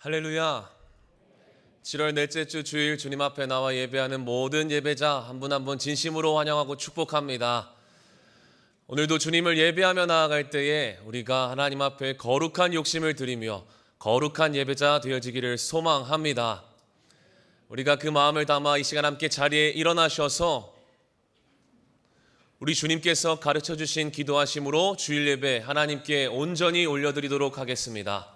할렐루야. 7월 넷째 주 주일 주님 앞에 나와 예배하는 모든 예배자 한 분 한 분 진심으로 환영하고 축복합니다. 오늘도 주님을 예배하며 나아갈 때에 우리가 하나님 앞에 거룩한 욕심을 드리며 거룩한 예배자 되어지기를 소망합니다. 우리가 그 마음을 담아 이 시간 함께 자리에 일어나셔서 우리 주님께서 가르쳐 주신 기도하심으로 주일 예배 하나님께 온전히 올려드리도록 하겠습니다.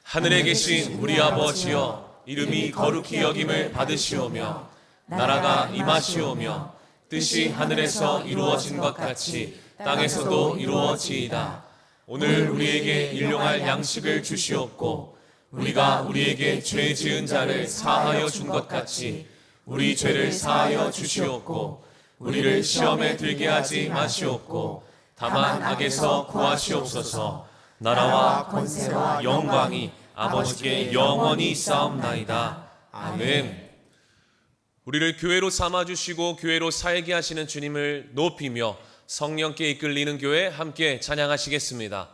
하늘에 계신 우리 아버지여, 이름이 거룩히 여김을 받으시오며 나라가 임하시오며 뜻이 하늘에서 이루어진 것 같이 땅에서도 이루어지이다. 오늘 우리에게 일용할 양식을 주시옵고 우리가 우리에게 죄 지은 자를 사하여 준 것 같이 우리 죄를 사하여 주시옵고 우리를 시험에 들게 하지 마시옵고 다만 악에서 구하시옵소서. 나라와 권세와 영광이 아버지께 영원히 있사옵나이다. 아멘. 우리를 교회로 삼아주시고 교회로 살게 하시는 주님을 높이며 성령께 이끌리는 교회 함께 찬양하시겠습니다.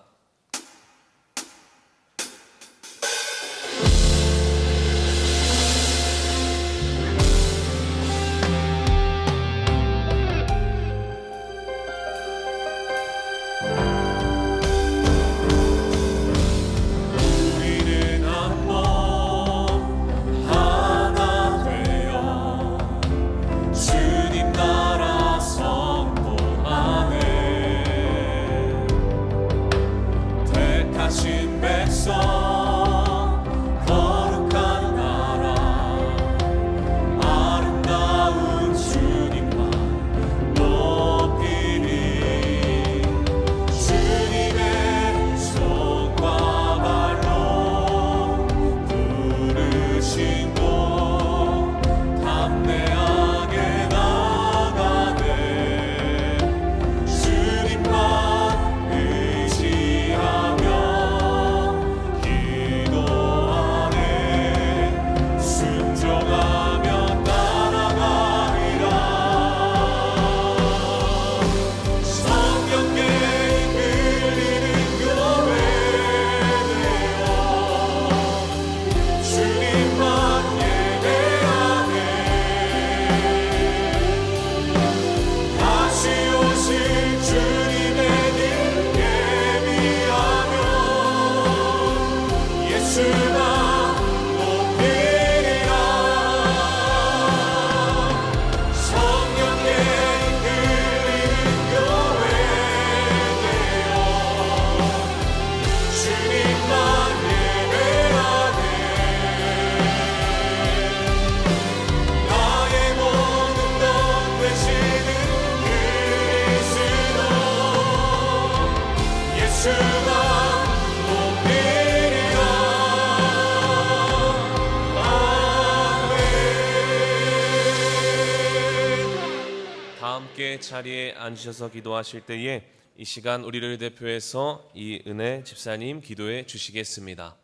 함께 자리에 앉으셔서 기도하실 때에 이 시간 우리를 대표해서 이은혜 집사님 기도해 주시겠습니다.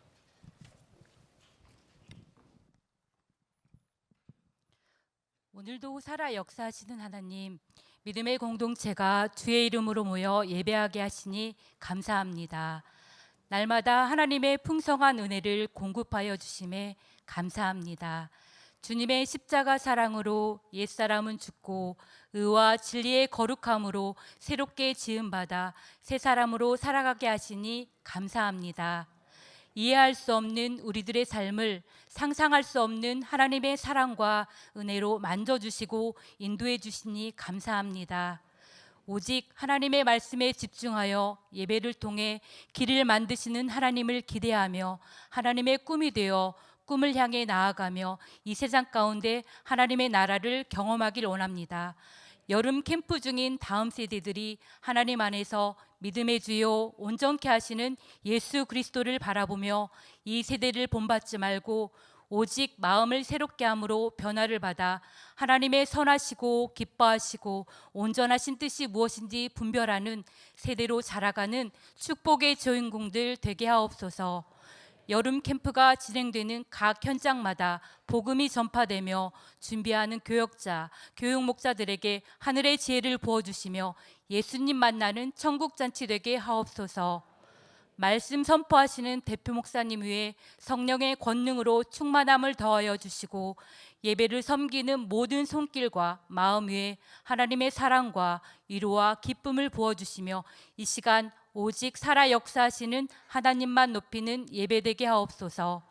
오늘도 살아 역사하시는 하나님, 믿음의 공동체가 주의 이름으로 모여 예배하게 하시니 감사합니다. 날마다 하나님의 풍성한 은혜를 공급하여 주심에 감사합니다. 주님의 십자가 사랑으로 옛사람은 죽고 의와 진리의 거룩함으로 새롭게 지음받아 새 사람으로 살아가게 하시니 감사합니다. 이해할 수 없는 우리들의 삶을 상상할 수 없는 하나님의 사랑과 은혜로 만져주시고 인도해 주시니 감사합니다. 오직 하나님의 말씀에 집중하여 예배를 통해 길을 만드시는 하나님을 기대하며 하나님의 꿈이 되어 꿈을 향해 나아가며 이 세상 가운데 하나님의 나라를 경험하길 원합니다. 여름 캠프 중인 다음 세대들이 하나님 안에서 믿음의 주요 온전케 하시는 예수 그리스도를 바라보며 이 세대를 본받지 말고 오직 마음을 새롭게 함으로 변화를 받아 하나님의 선하시고 기뻐하시고 온전하신 뜻이 무엇인지 분별하는 세대로 자라가는 축복의 주인공들 되게 하옵소서. 여름 캠프가 진행되는 각 현장마다 복음이 전파되며 준비하는 교역자, 교육 목자들에게 하늘의 지혜를 부어주시며 예수님 만나는 천국잔치 되게 하옵소서. 말씀 선포하시는 대표 목사님 위에 성령의 권능으로 충만함을 더하여 주시고 예배를 섬기는 모든 손길과 마음 위에 하나님의 사랑과 위로와 기쁨을 부어주시며 이 시간 오직 살아 역사하시는 하나님만 높이는 예배되게 하옵소서.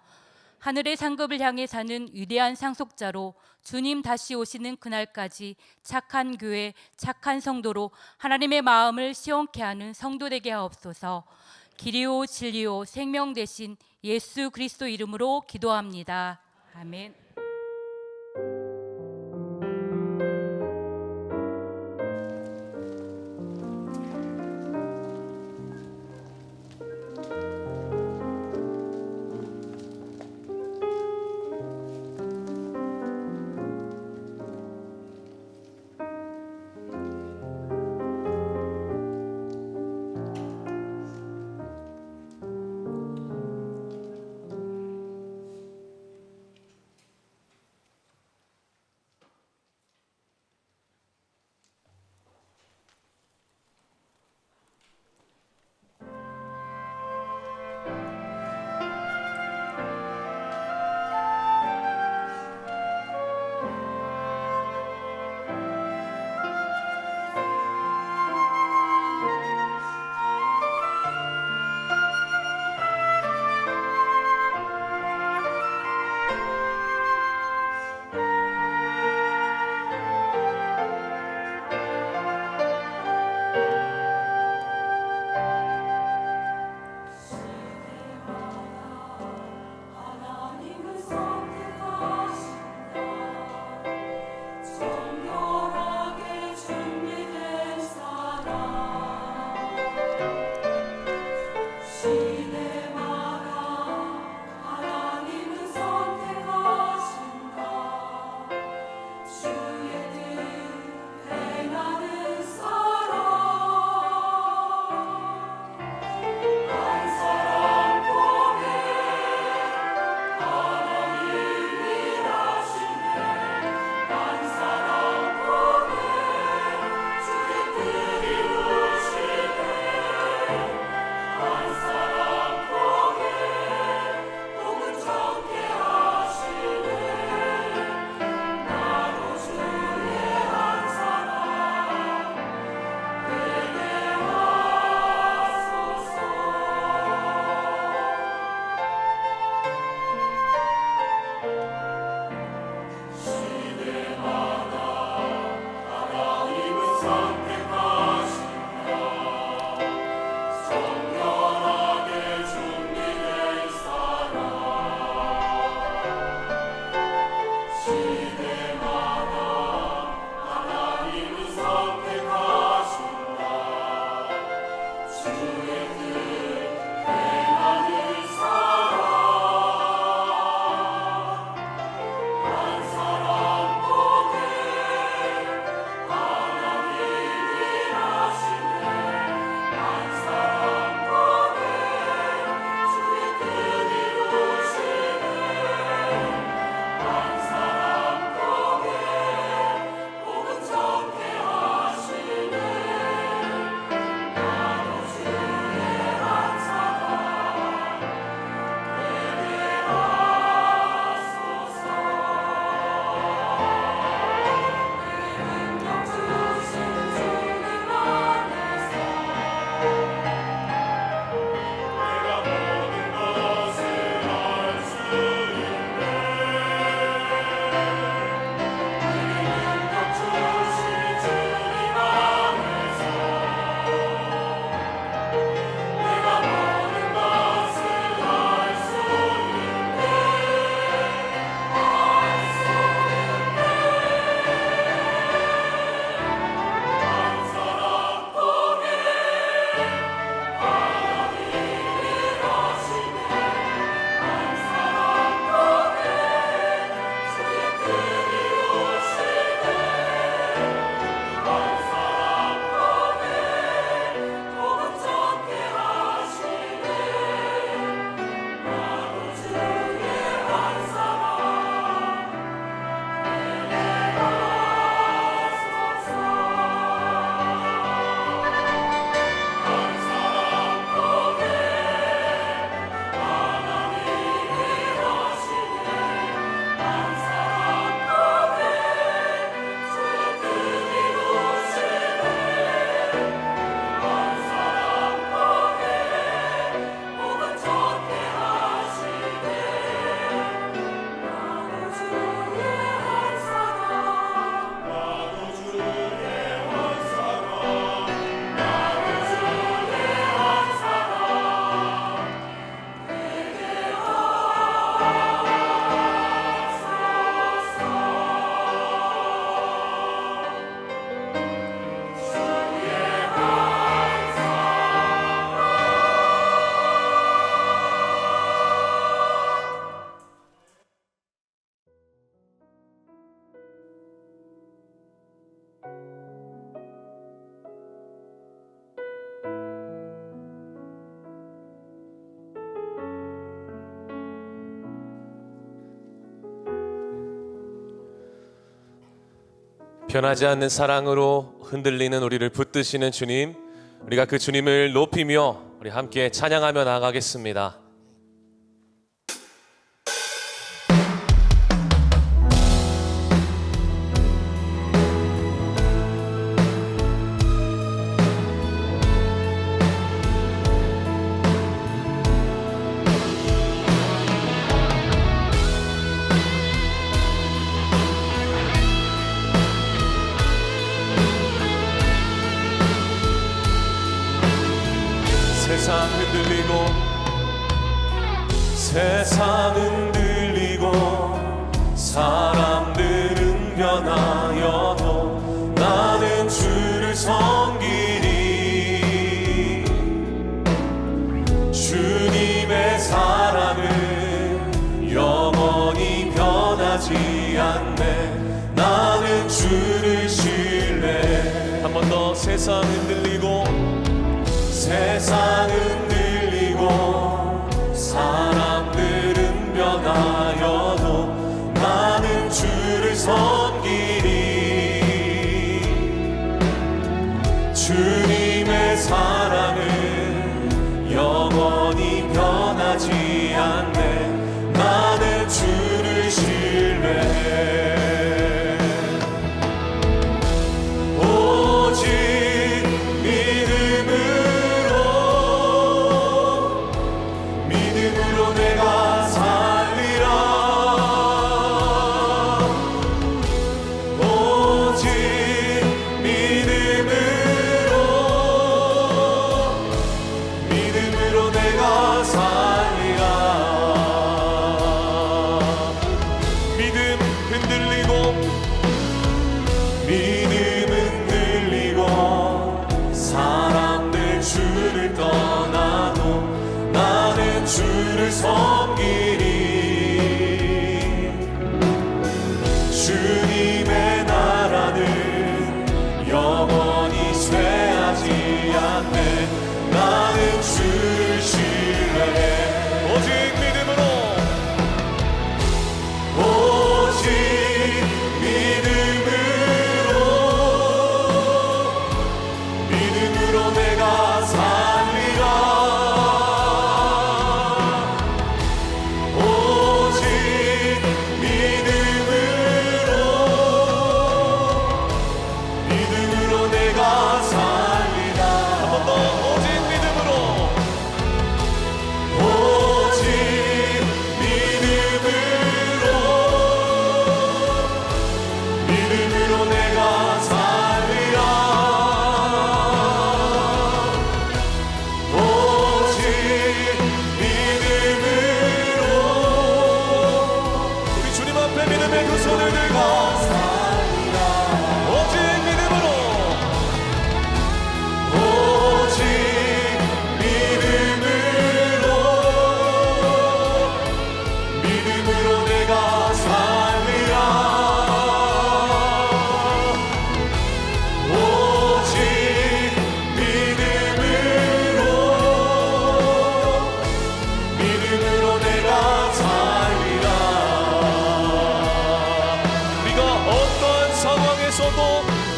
하늘의 상급을 향해 사는 위대한 상속자로 주님 다시 오시는 그날까지 착한 교회, 착한 성도로 하나님의 마음을 시원케 하는 성도 되게 하옵소서. 길이요 진리요 생명 되신 예수 그리스도 이름으로 기도합니다. 아멘. 변하지 않는 사랑으로 흔들리는 우리를 붙드시는 주님, 우리가 그 주님을 높이며 우리 함께 찬양하며 나아가겠습니다. 세상 흔들리고 사람들은 변하여도 나는 주를 섬기리. 주님의 사랑은 영원히 변하지 않네. 나는 주를 신뢰. 한 번 더. 세상 흔들리고 세상 흔들리고 사람들은 변하여도 나는 주를 섬기리. 주님의 사랑은 영원히 변하지 않네. 나는 주를 신뢰해. 주를 섬기리. 주님의 나라는 영원히 쇠하지 않네. 나는 주를 신뢰해. 오직 믿음으로 오직 믿음으로 내가 살리라.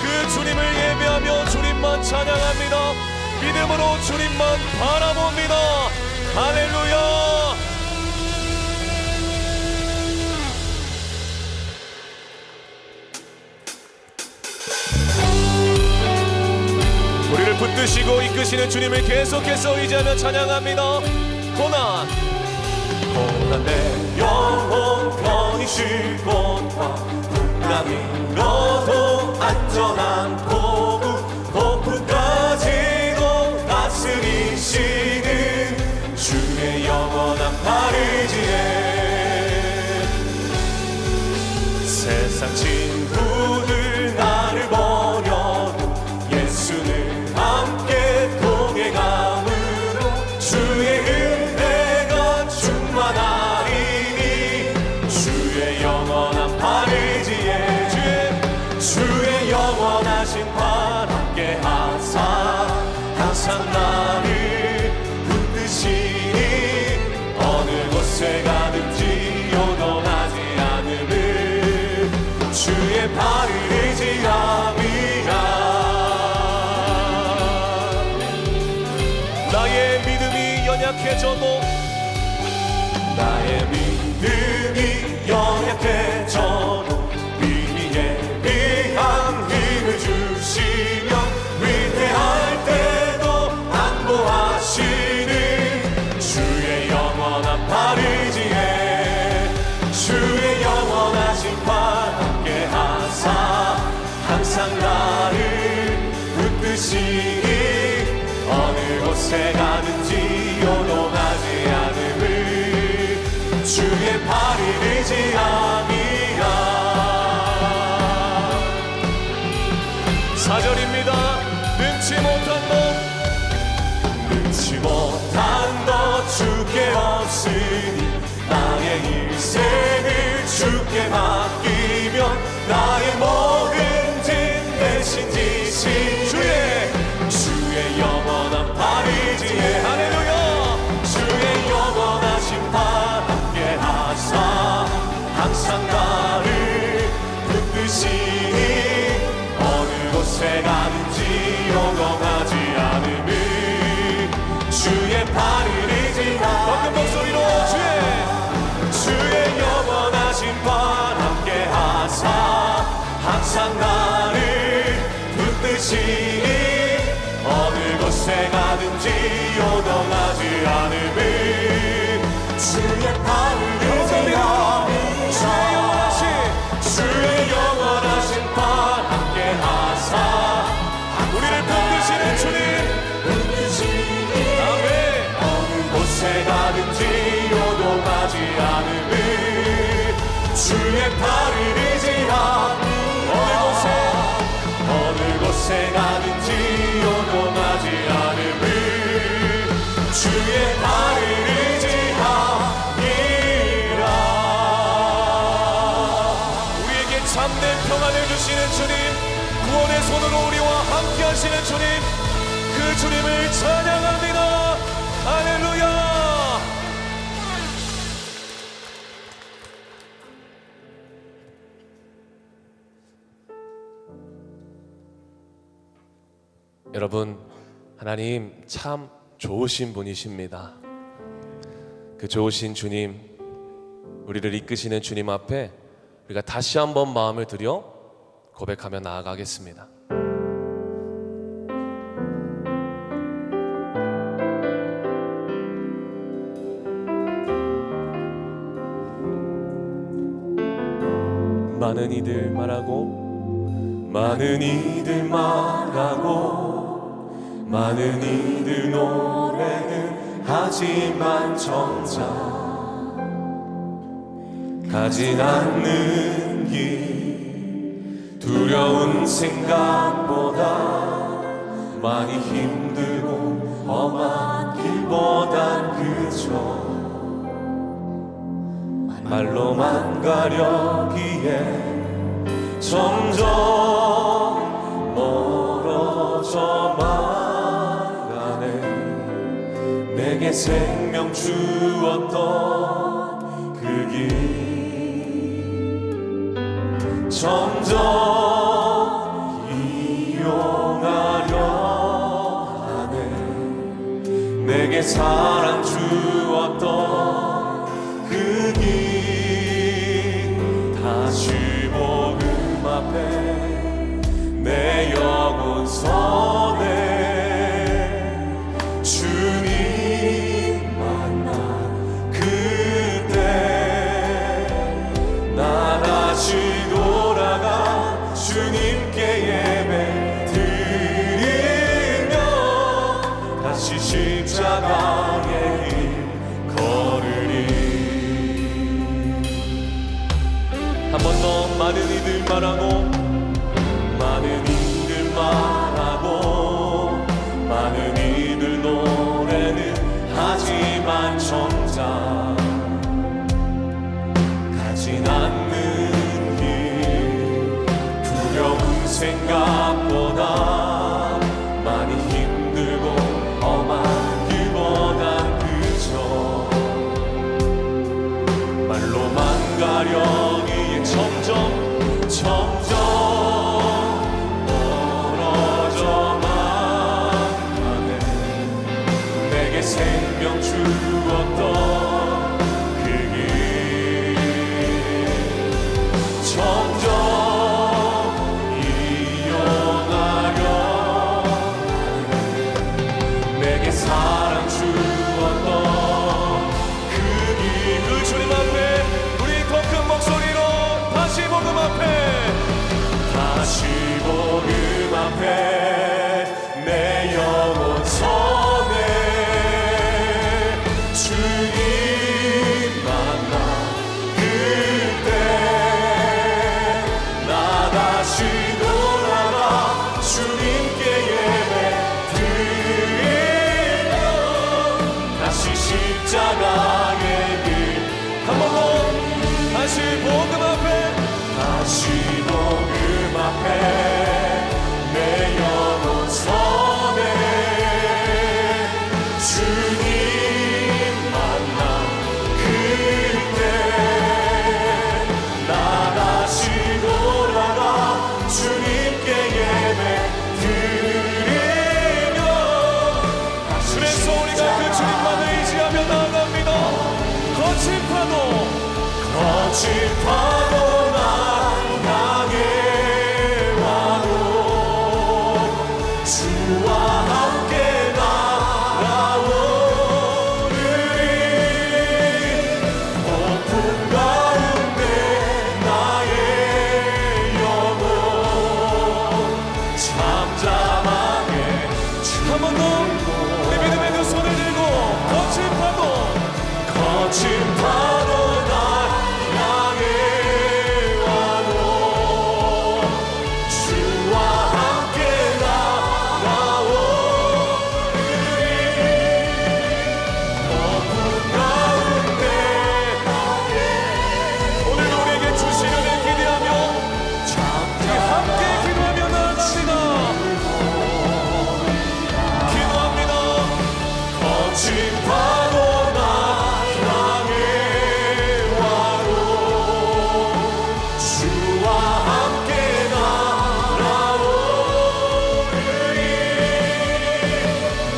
그 주님을 예배하며 주님만 찬양합니다. 믿음으로 주님만 바라봅니다. 할렐루야. 우리를 붙드시고 이끄시는 주님을 계속해서 의지하며 찬양합니다. 고난 내 영혼 편히 쉴 곳과 풍랑이 너도 안전한 폭풍까지도 다스리시는 주의 영원한 파르지에 세상 친구들 나를 버려도 예수는 함께 동행함으로 주의 은혜가 충만하리니 주의 영원한 파르지에 주의 연약해져도 나의 믿음이 연약해져도 위에 위한 힘을 주시며 위대할 때도 안보하시는 주의 영원한 바르지에 주의 영원하신 발 함께 하사 항상 나를 붙드시니 어느 곳에 가든지 요동하지 않음을 주의 팔이 의지함이라. 4절입니다. 능치 못한 것 주께 없으니 나의 일생을 주께 맡기며 나의 모든 짐 대신 지신 주의 영원한 팔 의지에 할렐루야. 주의 영원하신 팔 함께 하사 항상 나를 붙드시니 어느 곳에 가든지 요동하지 않음을 주의 팔을 의지하 밝은 목소리로 주의 영원하신 팔 함께 하사 항상 나를 붙드시니 어느 곳에 가든지 요동하지 않음을 주의 팔을 의지하 주의 영원하신 팔 함께 하사 우리를 붙드시는 주님. 어느 곳에 가든지 요동하지 않음을 주의 팔을 의지하며 어느 곳에 가든지 요동하지 않음을 주의 팔을 의지함이라. 우리에게 참된 평안을 주시는 주님, 구원의 손으로 우리와 함께 하시는 주님, 그 주님을 찬양합니다. 할렐루야. 여러분, 하나님 참 좋으신 분이십니다. 그 좋으신 주님, 우리를 이끄시는 주님 앞에 우리가 다시 한번 마음을 들여 고백하며 나아가겠습니다. 많은 이들 말하고 많은 이들 말하고 많은 이들 노래는 하지만 정작 가진 않는 길 두려운 생각보다 많이 힘들고 험한 길보단 그저 말로만 가려기에 점점 멀어져만 가네. 내게 생명 주었던 그 길 점점 이용하려 하네. 내게 사랑 주었던 그 길 다시 복음 앞에 내 영혼 선에 주님 만나 그때 나 다시 돌아가 주님께 예배 드리며 다시 십자가의 길 걸으리. 한 번 더 많은 이들 말하고 많은 이들 말하고 많은 이들 노래는 하지만 정작 가진 않는 길 두려운 생각보다 많이 힘들고 험한 길보단 그저 말로만 가려기에 점점 멀어져만 가네. 내게 생명 주 다시 복음 앞에 다시 복음 앞에 내 영혼 선해 주님 만나 그때 나 다시 돌아가 주님께 예배 드리며 그래서 우리가 그 주님만을 의지하며 나아갑니다. 거친 파도 날 향해 와도 주와 함께 날아오르리 폭풍 가운데 나의 영혼 잠잠하게 한 번 더 우리 믿음의 두 손을 들고 거친 파도 날 향해 와도 주와 함께 날아오르리 폭풍 가운데 오늘 우리에게 주신 은혜 기대하며 우리 함께 기도하며 나아갑니다. 기도합니다. 거친 파도 날 향해 와도 주와 함께 날아오르리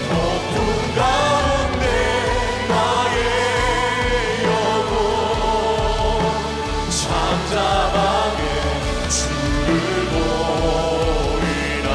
폭풍 가운데 나의 영혼 잠잠하게 주를 보리라.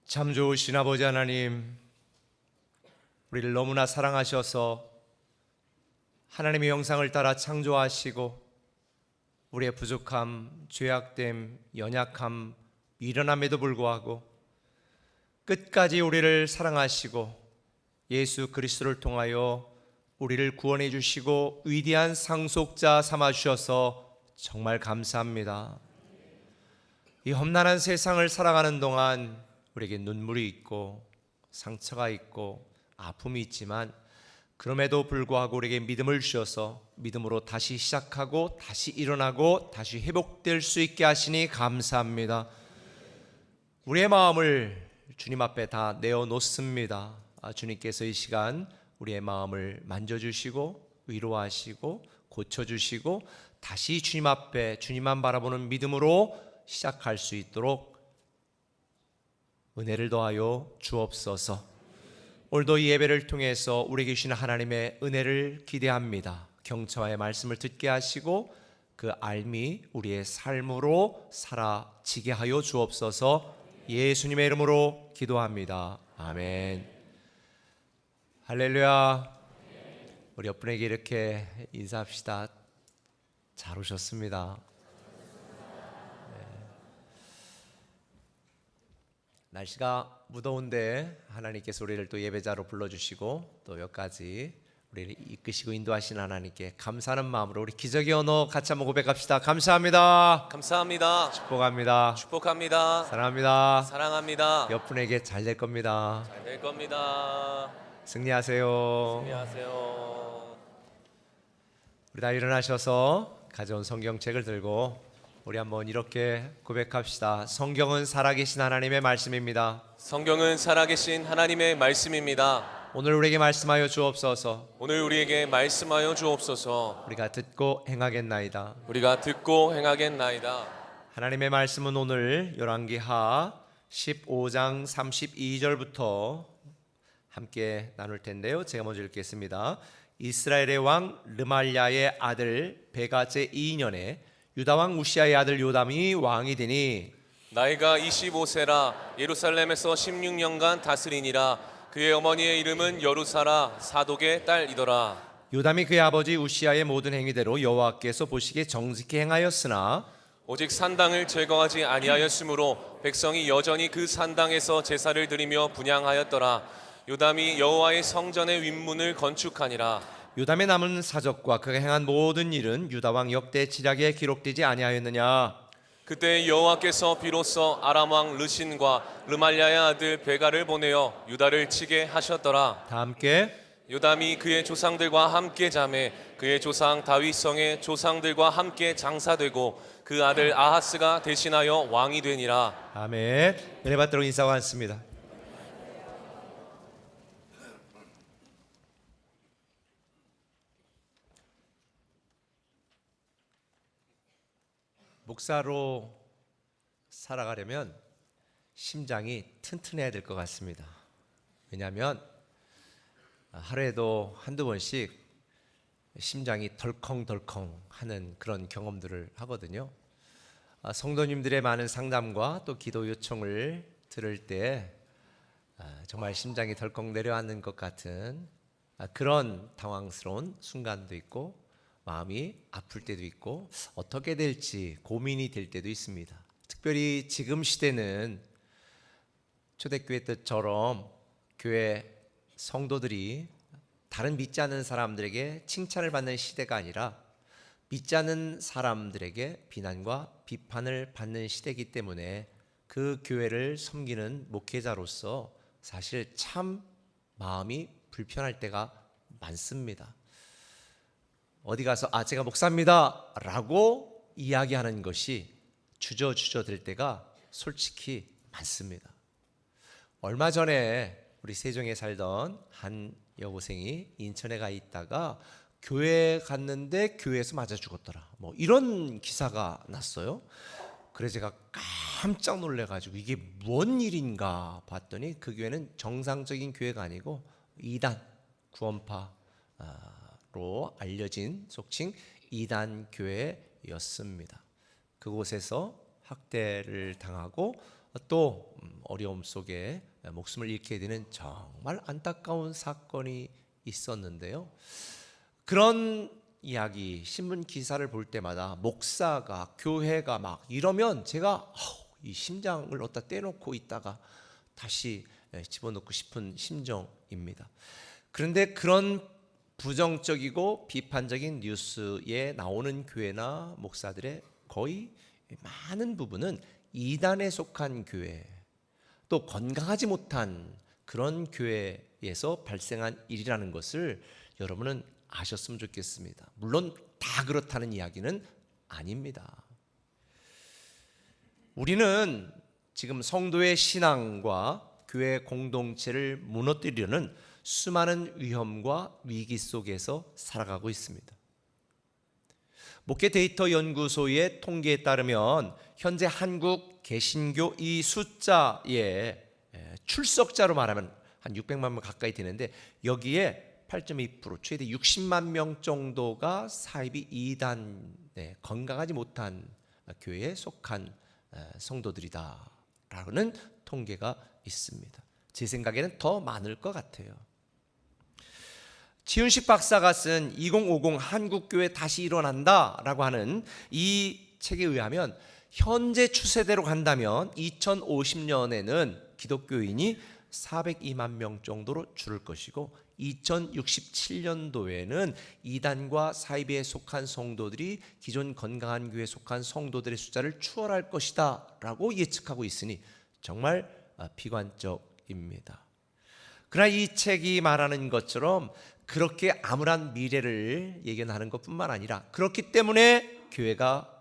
참 좋으신 아버지 하나님, 우리를 너무나 사랑하셔서 하나님의 형상을 따라 창조하시고 우리의 부족함, 죄악됨, 연약함, 미련함에도 불구하고 끝까지 우리를 사랑하시고 예수 그리스도를 통하여 우리를 구원해 주시고 위대한 상속자 삼아 주셔서 정말 감사합니다. 이 험난한 세상을 살아가는 동안 우리에게 눈물이 있고 상처가 있고 아픔이 있지만 그럼에도 불구하고 우리에게 믿음을 주셔서 믿음으로 다시 시작하고 다시 일어나고 다시 회복될 수 있게 하시니 감사합니다. 우리의 마음을 주님 앞에 다 내어놓습니다. 주님께서 이 시간 우리의 마음을 만져주시고 위로하시고 고쳐주시고 다시 주님 앞에 주님만 바라보는 믿음으로 시작할 수 있도록 은혜를 더하여 주옵소서. 오늘도 이 예배를 통해서 우리에게 주신 하나님의 은혜를 기대합니다. 경청의 말씀을 듣게 하시고 그 알미 우리의 삶으로 살아지게 하여 주옵소서. 예수님의 이름으로 기도합니다. 아멘. 할렐루야. 우리 옆분에게 이렇게 인사합시다. 잘 오셨습니다. 날씨가 무더운데 하나님께서 우리를 또 예배자로 불러주시고 또 여기까지 우리를 이끄시고 인도하신 하나님께 감사하는 마음으로 우리 기적의 언어 같이 한번 고백합시다. 감사합니다. 감사합니다. 축복합니다. 축복합니다. 사랑합니다. 사랑합니다. 옆분에게 잘 될 겁니다. 잘 될 겁니다. 승리하세요. 안녕하세요. 우리 다 일어나셔서 가져온 성경책을 들고 우리 한번 이렇게 고백합시다. 성경은 살아계신 하나님의 말씀입니다. 성경은 살아계신 하나님의 말씀입니다. 오늘 우리에게 말씀하여 주옵소서. 오늘 우리에게 말씀하여 주옵소서. 우리가 듣고 행하겠나이다. 우리가 듣고 행하겠나이다. 하나님의 말씀은 오늘 열왕기하 15장 32절부터 함께 나눌 텐데요. 제가 먼저 읽겠습니다. 이스라엘의 왕 르말야의 아들 베가 제2년에 유다 왕 우시아의 아들 요담이 왕이 되니 나이가 25세라 예루살렘에서 16년간 다스리니라. 그의 어머니의 이름은 여루사라 사독의 딸이더라. 요담이 그의 아버지 우시아의 모든 행위대로 여호와께서 보시기에 정직히 행하였으나 오직 산당을 제거하지 아니하였으므로 백성이 여전히 그 산당에서 제사를 드리며 분향하였더라. 요담이 여호와의 성전의 윗문을 건축하니라. 요담의 남은 사적과 그가 행한 모든 일은 유다 왕 역대 지략에 기록되지 아니하였느냐. 그때 여호와께서 비로소 아람 왕 르신과 르말랴의 아들 베가를 보내어 유다를 치게 하셨더라. 다 함께 요담이 그의 조상들과 함께 자매 그의 조상 다윗성의 조상들과 함께 장사되고 그 아들 아하스가 대신하여 왕이 되니라. 아멘. 은혜 받도록 인사와 앉습니다. 목사로 살아가려면 심장이 튼튼해야 될 것 같습니다. 왜냐하면 하루에도 한두 번씩 심장이 덜컹덜컹 하는 그런 경험들을 하거든요. 성도님들의 많은 상담과 또 기도 요청을 들을 때 정말 심장이 덜컥 내려앉는 것 같은 그런 당황스러운 순간도 있고 마음이 아플 때도 있고 어떻게 될지 고민이 될 때도 있습니다. 특별히 지금 시대는 초대교회 때처럼 교회 성도들이 다른 믿지 않는 사람들에게 칭찬을 받는 시대가 아니라 믿지 않는 사람들에게 비난과 비판을 받는 시대이기 때문에 그 교회를 섬기는 목회자로서 사실 참 마음이 불편할 때가 많습니다. 어디 가서 제가 목사입니다 라고 이야기하는 것이 주저주저 될 때가 솔직히 많습니다. 얼마 전에 우리 세종에 살던 한 여고생이 인천에 가 있다가 교회 갔는데 교회에서 맞아 죽었더라. 뭐 이런 기사가 났어요. 그래서 제가 깜짝 놀래가지고 이게 뭔 일인가 봤더니 그 교회는 정상적인 교회가 아니고 이단 구원파로 알려진 속칭 이단 교회였습니다. 그곳에서 학대를 당하고 또 어려움 속에 목숨을 잃게 되는 정말 안타까운 사건이 있었는데요. 그런 이야기 신문 기사를 볼 때마다 목사가 교회가 막 이러면 제가 이 심장을 어디다 떼놓고 있다가 다시 집어넣고 싶은 심정입니다. 그런데 그런 부정적이고 비판적인 뉴스에 나오는 교회나 목사들의 거의 많은 부분은 이단에 속한 교회, 또 건강하지 못한 그런 교회에서 발생한 일이라는 것을 여러분은 아셨으면 좋겠습니다. 물론 다 그렇다는 이야기는 아닙니다. 우리는 지금 성도의 신앙과 교회 공동체를 무너뜨리려는 수많은 위험과 위기 속에서 살아가고 있습니다. 목회 데이터 연구소의 통계에 따르면 현재 한국 개신교 이 숫자의 출석자로 말하면 한 600만 명 가까이 되는데 여기에 8.2% 최대 60만 명 정도가 사이비 이단 건강하지 못한 교회에 속한 성도들이다라는 통계가 있습니다. 제 생각에는 더 많을 것 같아요. 지윤식 박사가 쓴 2050 한국교회 다시 일어난다라고 하는 이 책에 의하면 현재 추세대로 간다면 2050년에는 기독교인이 402만 명 정도로 줄을 것이고 2067년도에는 이단과 사이비에 속한 성도들이 기존 건강한 교회에 속한 성도들의 숫자를 추월할 것이다 라고 예측하고 있으니 정말 비관적입니다. 그러나 이 책이 말하는 것처럼 그렇게 암울한 미래를 예견하는 것뿐만 아니라 그렇기 때문에 교회가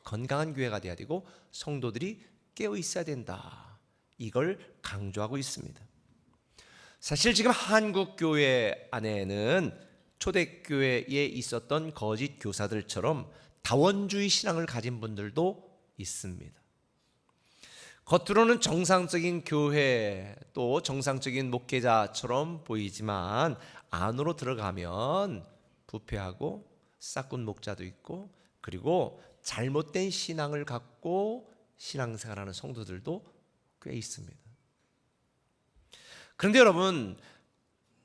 건강한 교회가 돼야 되고 성도들이 깨어 있어야 된다. 이걸 강조하고 있습니다. 사실 지금 한국 교회 안에는 초대교회에 있었던 거짓 교사들처럼 다원주의 신앙을 가진 분들도 있습니다. 겉으로는 정상적인 교회 또 정상적인 목회자처럼 보이지만 안으로 들어가면 부패하고 싹군 목자도 있고 그리고 잘못된 신앙을 갖고 신앙생활하는 성도들도 꽤 있습니다. 그런데 여러분,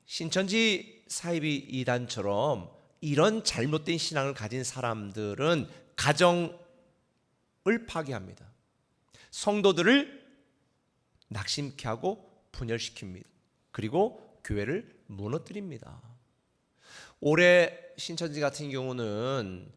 신천지 사이비 이단처럼 이런 잘못된 신앙을 가진 사람들은 가정을 파괴합니다. 성도들을 낙심케 하고 분열시킵니다. 그리고 교회를 무너뜨립니다. 올해 신천지 같은 경우는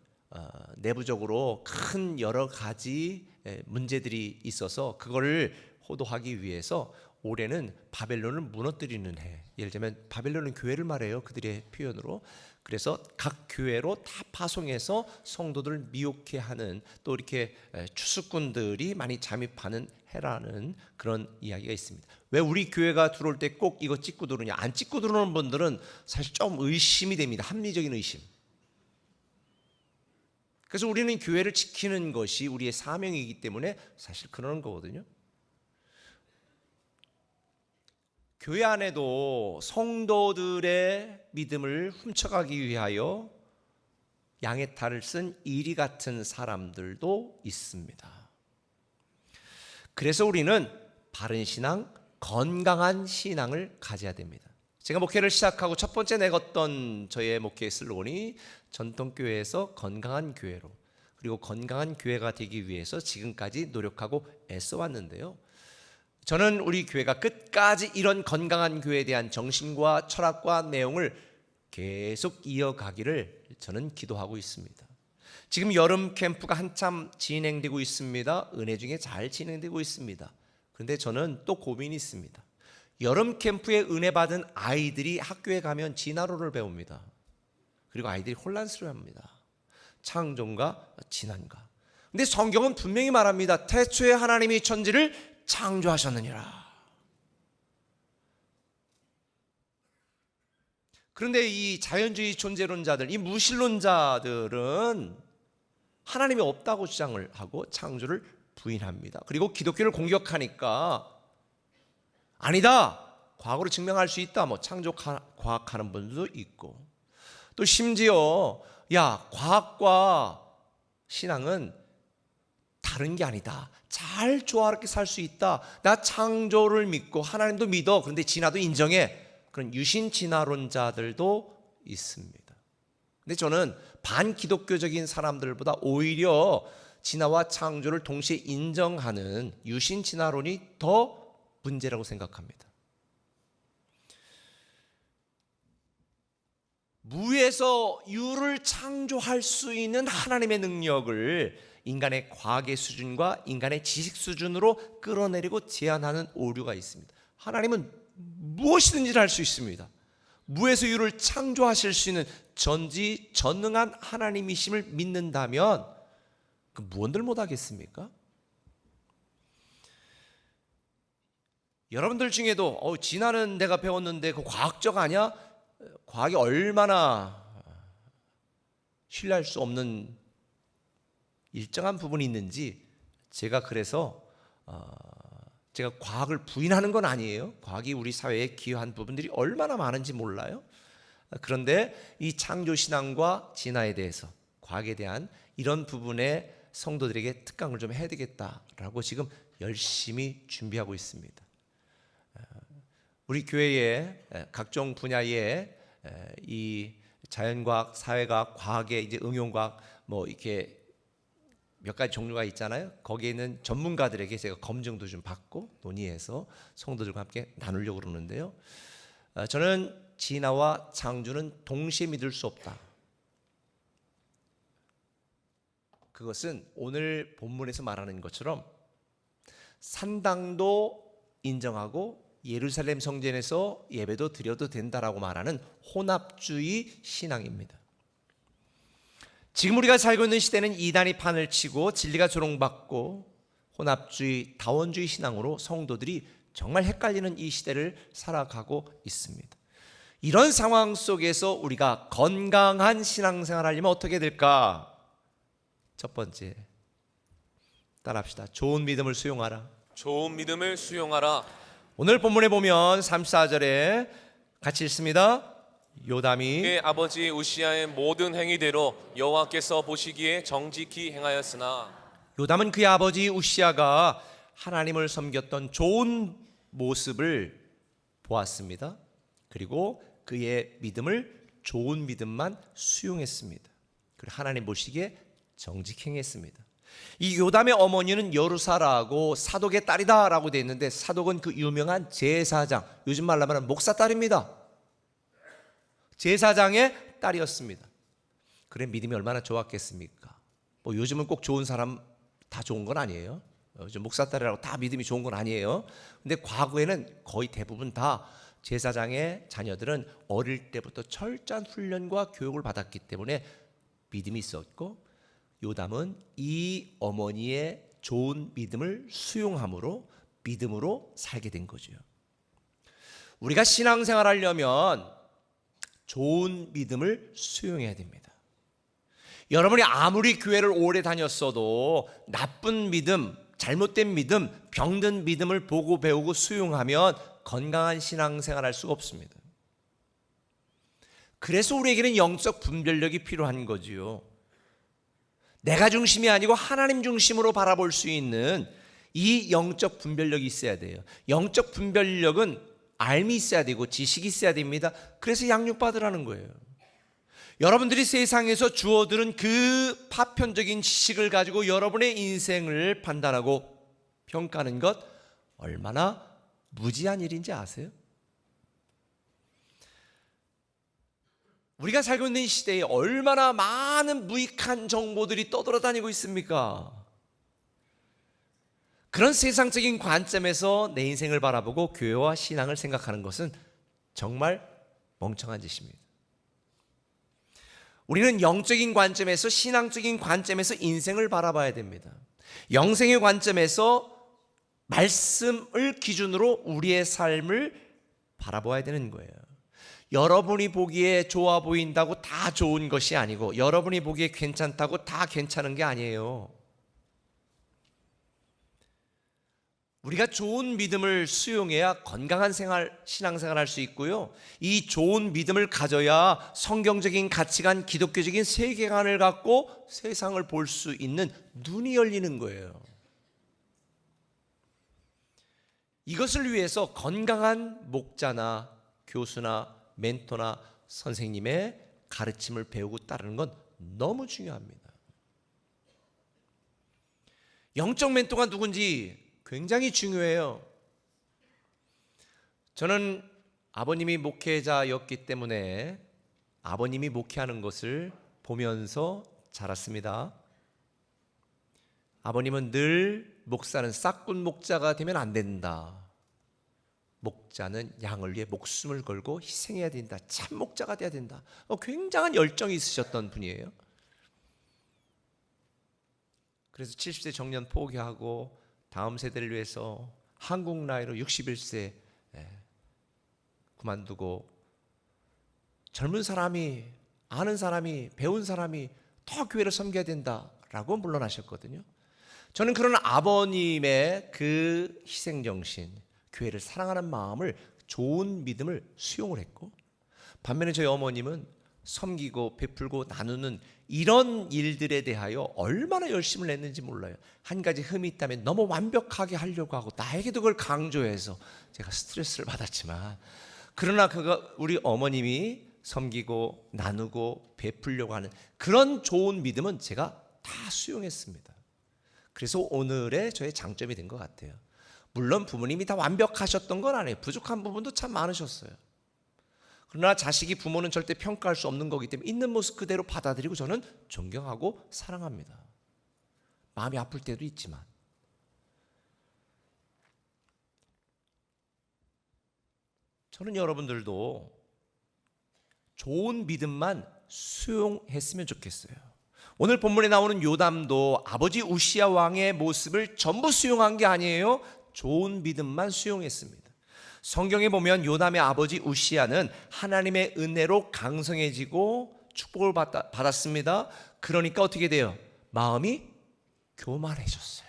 내부적으로 큰 여러 가지 문제들이 있어서 그거를 호도하기 위해서 올해는 바벨론을 무너뜨리는 해. 예를 들면 바벨론은 교회를 말해요. 그들의 표현으로. 그래서 각 교회로 다 파송해서 성도들을 미혹해 하는, 또 이렇게 추수꾼들이 많이 잠입하는 해라는 그런 이야기가 있습니다. 왜 우리 교회가 들어올 때 꼭 이거 찍고 들어오냐? 안 찍고 들어오는 분들은 사실 좀 의심이 됩니다. 합리적인 의심. 그래서 우리는 교회를 지키는 것이 우리의 사명이기 때문에 사실 그러는 거거든요. 교회 안에도 성도들의 믿음을 훔쳐가기 위하여 양의 탈을 쓴 이리 같은 사람들도 있습니다. 그래서 우리는 바른 신앙, 건강한 신앙을 가져야 됩니다. 제가 목회를 시작하고 첫 번째 내걸던 저의 목회 슬로건이 전통교회에서 건강한 교회로, 그리고 건강한 교회가 되기 위해서 지금까지 노력하고 애써왔는데요. 저는 우리 교회가 끝까지 이런 건강한 교회에 대한 정신과 철학과 내용을 계속 이어가기를 저는 기도하고 있습니다. 지금 여름 캠프가 한참 진행되고 있습니다. 은혜 중에 잘 진행되고 있습니다. 그런데 저는 또 고민이 있습니다. 여름 캠프에 은혜 받은 아이들이 학교에 가면 진화론을 배웁니다. 그리고 아이들이 혼란스러워합니다. 창조과 진화인가. 근데 성경은 분명히 말합니다. 태초에 하나님이 천지를 창조하셨느니라. 그런데 이 자연주의 존재론자들, 이 무신론자들은 하나님이 없다고 주장을 하고 창조를 부인합니다. 그리고 기독교를 공격하니까 아니다, 과거로 증명할 수 있다, 뭐 창조 과학하는 분들도 있고, 또 심지어 야, 과학과 신앙은 다른 게 아니다, 잘 조화롭게 살 수 있다, 나 창조를 믿고 하나님도 믿어, 그런데 진화도 인정해, 그런 유신 진화론자들도 있습니다. 근데 저는 반기독교적인 사람들보다 오히려 진화와 창조를 동시에 인정하는 유신 진화론이 더 문제라고 생각합니다. 무에서 유를 창조할 수 있는 하나님의 능력을 인간의 과학의 수준과 인간의 지식 수준으로 끌어내리고 제한하는 오류가 있습니다. 하나님은 무엇이든지 할 수 있습니다. 무에서 유를 창조하실 수 있는 전지전능한 하나님이심을 믿는다면 그 무언들 못하겠습니까? 여러분들 중에도 진화는 내가 배웠는데 그 과학적 아니야? 과학이 얼마나 신뢰할 수 없는 일정한 부분이 있는지, 제가 그래서 제가 과학을 부인하는 건 아니에요. 과학이 우리 사회에 기여한 부분들이 얼마나 많은지 몰라요. 그런데 이 창조신앙과 진화에 대해서, 과학에 대한 이런 부분에 성도들에게 특강을 좀 해야 되겠다라고 지금 열심히 준비하고 있습니다. 우리 교회에 각종 분야의 이 자연과학, 사회과학, 과학의 이제 응용과학 뭐 이렇게 몇 가지 종류가 있잖아요. 거기에 있는 전문가들에게 제가 검증도 좀 받고 논의해서 성도들과 함께 나누려고 그러는데요. 저는 진화와 창조는 동시에 믿을 수 없다. 그것은 오늘 본문에서 말하는 것처럼 산당도 인정하고 예루살렘 성전에서 예배도 드려도 된다라고 말하는 혼합주의 신앙입니다. 지금 우리가 살고 있는 시대는 이단이 판을 치고 진리가 조롱받고 혼합주의, 다원주의 신앙으로 성도들이 정말 헷갈리는 이 시대를 살아가고 있습니다. 이런 상황 속에서 우리가 건강한 신앙생활을 하려면 어떻게 될까? 첫 번째, 따라합시다. 좋은 믿음을 수용하라. 좋은 믿음을 수용하라. 오늘 본문에 보면 34절에 같이 읽습니다. 요담이 그의 아버지 우시아의 모든 행위대로 여호와께서 보시기에 정직히 행하였으나, 요담은 그의 아버지 우시아가 하나님을 섬겼던 좋은 모습을 보았습니다. 그리고 그의 믿음을 좋은 믿음만 수용했습니다. 그리고 하나님 보시기에 정직히 행했습니다. 이 요담의 어머니는 여루사라고 사독의 딸이다라고 되어 있는데, 사독은 그 유명한 제사장, 요즘 말로 하면 목사 딸입니다. 제사장의 딸이었습니다. 그래 믿음이 얼마나 좋았겠습니까? 뭐 요즘은 꼭 좋은 사람 다 좋은 건 아니에요. 요즘 목사 딸이라고 다 믿음이 좋은 건 아니에요. 근데 과거에는 거의 대부분 다 제사장의 자녀들은 어릴 때부터 철저한 훈련과 교육을 받았기 때문에 믿음이 있었고, 요담은 이 어머니의 좋은 믿음을 수용함으로 믿음으로 살게 된 거죠. 우리가 신앙생활 하려면 좋은 믿음을 수용해야 됩니다. 여러분이 아무리 교회를 오래 다녔어도 나쁜 믿음, 잘못된 믿음, 병든 믿음을 보고 배우고 수용하면 건강한 신앙생활 할 수가 없습니다. 그래서 우리에게는 영적 분별력이 필요한 거지요. 내가 중심이 아니고 하나님 중심으로 바라볼 수 있는 이 영적 분별력이 있어야 돼요. 영적 분별력은 알미 있어야 되고 지식이 있어야 됩니다. 그래서 양육받으라는 거예요. 여러분들이 세상에서 주어들은 그 파편적인 지식을 가지고 여러분의 인생을 판단하고 평가하는 것 얼마나 무지한 일인지 아세요? 우리가 살고 있는 시대에 얼마나 많은 무익한 정보들이 떠돌아다니고 있습니까? 그런 세상적인 관점에서 내 인생을 바라보고 교회와 신앙을 생각하는 것은 정말 멍청한 짓입니다. 우리는 영적인 관점에서, 신앙적인 관점에서 인생을 바라봐야 됩니다. 영생의 관점에서 말씀을 기준으로 우리의 삶을 바라봐야 되는 거예요. 여러분이 보기에 좋아 보인다고 다 좋은 것이 아니고, 여러분이 보기에 괜찮다고 다 괜찮은 게 아니에요. 우리가 좋은 믿음을 수용해야 건강한 신앙생활 할 수 있고요. 이 좋은 믿음을 가져야 성경적인 가치관, 기독교적인 세계관을 갖고 세상을 볼 수 있는 눈이 열리는 거예요. 이것을 위해서 건강한 목자나 교수나 멘토나 선생님의 가르침을 배우고 따르는 건 너무 중요합니다. 영적 멘토가 누군지 굉장히 중요해요. 저는 아버님이 목회자였기 때문에 아버님이 목회하는 것을 보면서 자랐습니다. 아버님은 늘 목사는 싹군 목자가 되면 안 된다. 목자는 양을 위해 목숨을 걸고 희생해야 된다. 참 목자가 돼야 된다. 굉장한 열정이 있으셨던 분이에요. 그래서 70세 정년 포기하고 다음 세대를 위해서 한국 나이로 61세 그만두고, 젊은 사람이, 아는 사람이, 배운 사람이 더 교회를 섬겨야 된다라고 물러나셨거든요. 저는 그런 아버님의 그 희생정신, 교회를 사랑하는 마음을, 좋은 믿음을 수용을 했고, 반면에 저희 어머님은 섬기고 베풀고 나누는 이런 일들에 대하여 얼마나 열심을 냈는지 몰라요. 한 가지 흠이 있다면 너무 완벽하게 하려고 하고 나에게도 그걸 강조해서 제가 스트레스를 받았지만, 그러나 우리 어머님이 섬기고 나누고 베풀려고 하는 그런 좋은 믿음은 제가 다 수용했습니다. 그래서 오늘의 저의 장점이 된 것 같아요. 물론 부모님이 다 완벽하셨던 건 아니에요. 부족한 부분도 참 많으셨어요. 그러나 자식이 부모는 절대 평가할 수 없는 거기 때문에 있는 모습 그대로 받아들이고 저는 존경하고 사랑합니다. 마음이 아플 때도 있지만. 저는 여러분들도 좋은 믿음만 수용했으면 좋겠어요. 오늘 본문에 나오는 요담도 아버지 우시야 왕의 모습을 전부 수용한 게 아니에요. 좋은 믿음만 수용했습니다. 성경에 보면 요담의 아버지 우시야는 하나님의 은혜로 강성해지고 축복을 받았습니다. 그러니까 어떻게 돼요? 마음이 교만해졌어요.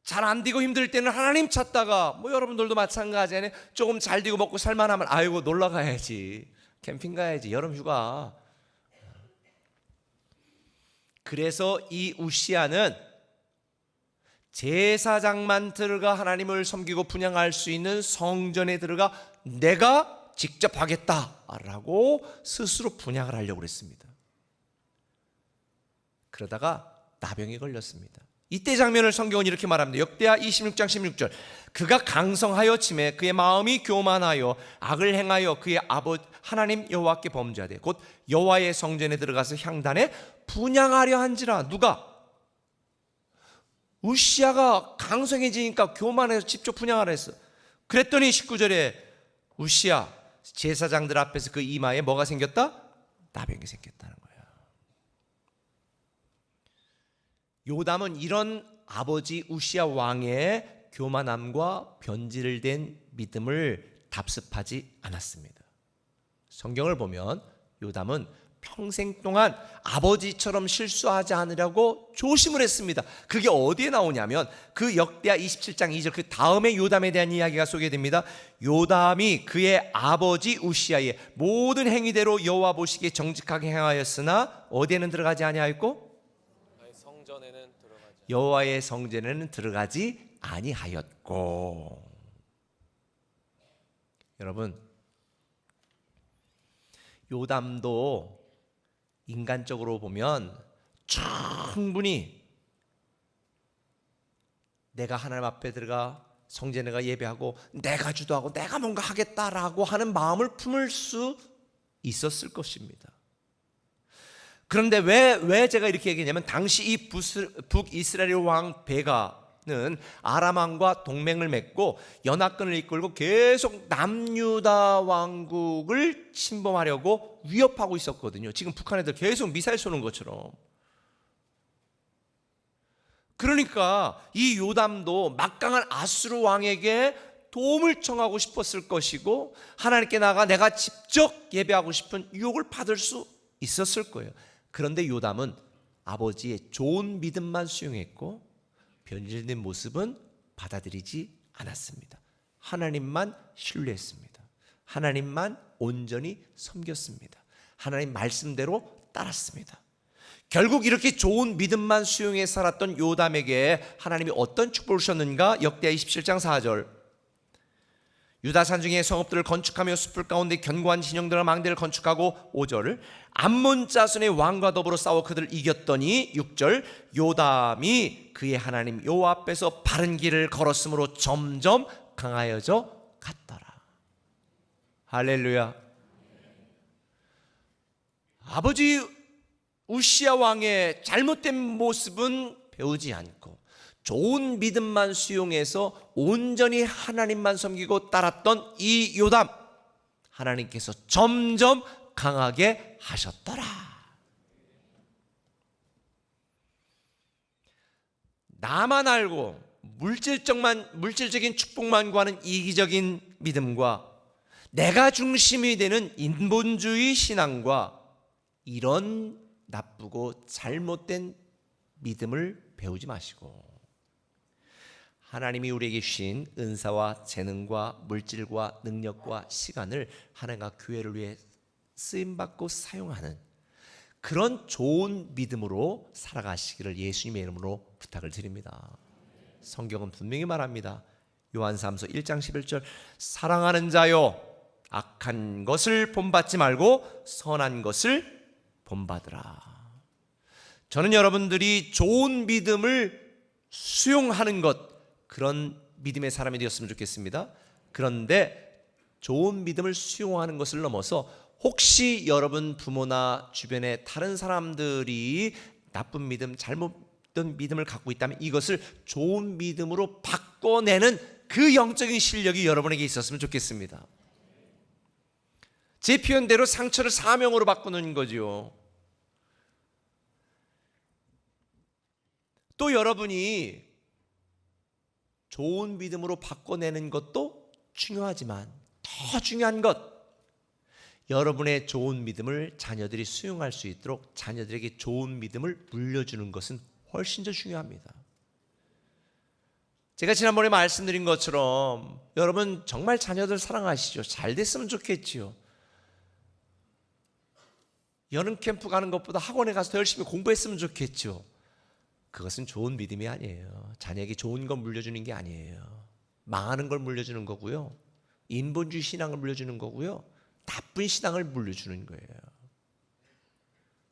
잘 안 되고 힘들 때는 하나님 찾다가, 여러분들도 마찬가지네. 조금 잘 되고 먹고 살만하면 아이고 놀러 가야지, 캠핑 가야지, 여름 휴가. 그래서 이 우시야는 제사장만 들어가 하나님을 섬기고 분향할 수 있는 성전에 들어가 내가 직접 하겠다라고 스스로 분향을 하려고 그랬습니다. 그러다가 나병에 걸렸습니다. 이때 장면을 성경은 이렇게 말합니다. 역대하 26장 16절. 그가 강성하여 침해 그의 마음이 교만하여 악을 행하여 그의 아버지 하나님 여호와께 범죄하되 곧 여호와의 성전에 들어가서 향단에 분향하려 한지라. 누가? 우시야가 강성해지니까 교만해서 직접 분향하라 했어. 그랬더니 19절에 우시야 제사장들 앞에서 그 이마에 뭐가 생겼다? 나병이 생겼다는 거예요. 요담은 이런 아버지 우시야 왕의 교만함과 변질된 믿음을 답습하지 않았습니다. 성경을 보면 요담은 평생 동안 아버지처럼 실수하지 않으려고 조심을 했습니다. 그게 어디에 나오냐면 그 역대하 27장 2절 그 다음에 요담에 대한 이야기가 소개됩니다. 요담이 그의 아버지 우시야의 모든 행위대로 여호와 보시기에 정직하게 행하였으나 어디에는 들어가지 아니하였고 성전에는 들어가지. 여호와의 성전에는 들어가지 아니하였고. 여러분, 요담도 인간적으로 보면 충분히 내가 하나님 앞에 들어가 성전에 내가 예배하고 내가 주도하고 내가 뭔가 하겠다라고 하는 마음을 품을 수 있었을 것입니다. 그런데 왜 제가 이렇게 얘기했냐면 당시 이 북이스라엘 왕 베가는 아람 왕과 동맹을 맺고 연합군을 이끌고 계속 남유다 왕국을 침범하려고 위협하고 있었거든요. 지금 북한 애들 계속 미사일 쏘는 것처럼. 그러니까 이 요담도 막강한 아수르 왕에게 도움을 청하고 싶었을 것이고 하나님께 나아가 내가 직접 예배하고 싶은 유혹을 받을 수 있었을 거예요. 그런데 요담은 아버지의 좋은 믿음만 수용했고 변질된 모습은 받아들이지 않았습니다. 하나님만 신뢰했습니다. 하나님만 온전히 섬겼습니다. 하나님 말씀대로 따랐습니다. 결국 이렇게 좋은 믿음만 수용해 살았던 요담에게 하나님이 어떤 축복을 주셨는가? 역대하 27장 4절. 유다 산중에 성읍들을 건축하며 숲을 가운데 견고한 진영들과 망대를 건축하고 5절 암몬 자손의 왕과 더불어 싸워 그들을 이겼더니 6절 요담이 그의 하나님 여호와 앞에서 바른 길을 걸었으므로 점점 강하여져 갔더라. 할렐루야. 아버지 우시야 왕의 잘못된 모습은 배우지 않고 좋은 믿음만 수용해서 온전히 하나님만 섬기고 따랐던 이 요담, 하나님께서 점점 강하게 하셨더라. 나만 알고 물질적인 축복만 구하는 이기적인 믿음과 내가 중심이 되는 인본주의 신앙과 이런 나쁘고 잘못된 믿음을 배우지 마시고 하나님이 우리에게 주신 은사와 재능과 물질과 능력과 시간을 하나님과 교회를 위해 쓰임받고 사용하는 그런 좋은 믿음으로 살아가시기를 예수님의 이름으로 부탁을 드립니다. 성경은 분명히 말합니다. 요한사무서 1장 11절 사랑하는 자여 악한 것을 본받지 말고 선한 것을 본받으라. 저는 여러분들이 좋은 믿음을 수용하는 것 그런 믿음의 사람이 되었으면 좋겠습니다. 그런데 좋은 믿음을 수용하는 것을 넘어서 혹시 여러분 부모나 주변의 다른 사람들이 나쁜 믿음, 잘못된 믿음을 갖고 있다면 이것을 좋은 믿음으로 바꿔내는 그 영적인 실력이 여러분에게 있었으면 좋겠습니다. 제 표현대로 상처를 사명으로 바꾸는 거죠. 또 여러분이 좋은 믿음으로 바꿔내는 것도 중요하지만 더 중요한 것, 여러분의 좋은 믿음을 자녀들이 수용할 수 있도록 자녀들에게 좋은 믿음을 물려주는 것은 훨씬 더 중요합니다. 제가 지난번에 말씀드린 것처럼 여러분 정말 자녀들 사랑하시죠? 잘 됐으면 좋겠지요. 여름 캠프 가는 것보다 학원에 가서 더 열심히 공부했으면 좋겠죠. 그것은 좋은 믿음이 아니에요. 자녀에게 좋은 걸 물려주는 게 아니에요. 망하는 걸 물려주는 거고요. 인본주의 신앙을 물려주는 거고요. 나쁜 신앙을 물려주는 거예요.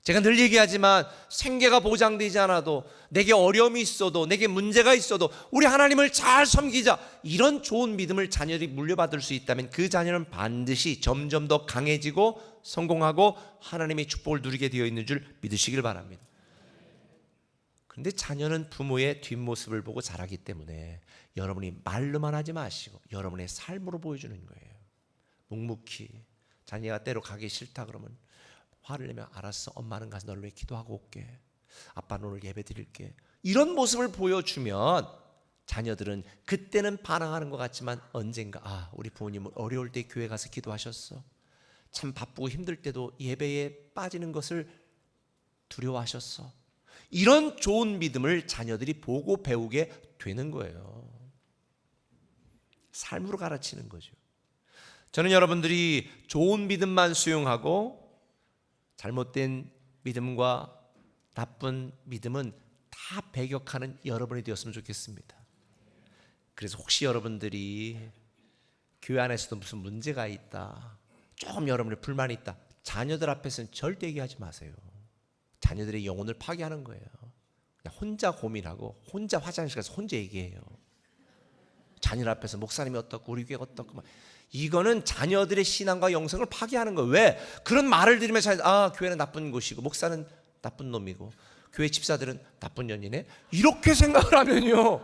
제가 늘 얘기하지만 생계가 보장되지 않아도, 내게 어려움이 있어도, 내게 문제가 있어도 우리 하나님을 잘 섬기자, 이런 좋은 믿음을 자녀들이 물려받을 수 있다면 그 자녀는 반드시 점점 더 강해지고 성공하고 하나님의 축복을 누리게 되어 있는 줄 믿으시길 바랍니다. 그런데 자녀는 부모의 뒷모습을 보고 자라기 때문에 여러분이 말로만 하지 마시고 여러분의 삶으로 보여주는 거예요. 묵묵히 자녀가 때로 가기 싫다 그러면 화를 내면 알았어, 엄마는 가서 널 위해 기도하고 올게, 아빠는 오늘 예배 드릴게, 이런 모습을 보여주면 자녀들은 그때는 반항하는 것 같지만 언젠가 우리 부모님은 어려울 때 교회 가서 기도하셨어, 참 바쁘고 힘들 때도 예배에 빠지는 것을 두려워하셨어, 이런 좋은 믿음을 자녀들이 보고 배우게 되는 거예요. 삶으로 가르치는 거죠. 저는 여러분들이 좋은 믿음만 수용하고 잘못된 믿음과 나쁜 믿음은 다 배격하는 여러분이 되었으면 좋겠습니다. 그래서 혹시 여러분들이 교회 안에서도 무슨 문제가 있다, 조금 여러분의 불만이 있다, 자녀들 앞에서는 절대 얘기하지 마세요. 자녀들의 영혼을 파괴하는 거예요. 그냥 혼자 고민하고 혼자 화장실 가서 혼자 얘기해요. 자녀들 앞에서 목사님이 어떻고 우리 교회가 어떻고 막, 이거는 자녀들의 신앙과 영성을 파괴하는 거예요. 왜? 그런 말을 들으면 교회는 나쁜 곳이고 목사는 나쁜 놈이고 교회 집사들은 나쁜 년이네, 이렇게 생각을 하면요,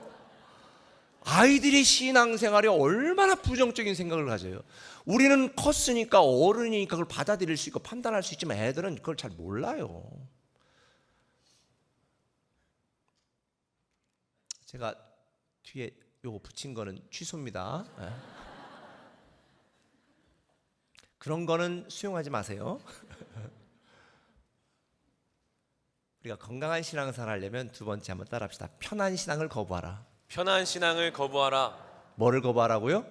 아이들이 신앙생활에 얼마나 부정적인 생각을 가져요. 우리는 컸으니까 어른이니까 그걸 받아들일 수 있고 판단할 수 있지만 애들은 그걸 잘 몰라요. 제가 뒤에 요거 붙인 거는 취소입니다. 그런 거는 수용하지 마세요. 우리가 건강한 신앙생활 하려면 두 번째 한번 따라합시다. 편한 신앙을 거부하라. 편한 신앙을 거부하라. 뭐를 거부하라고요?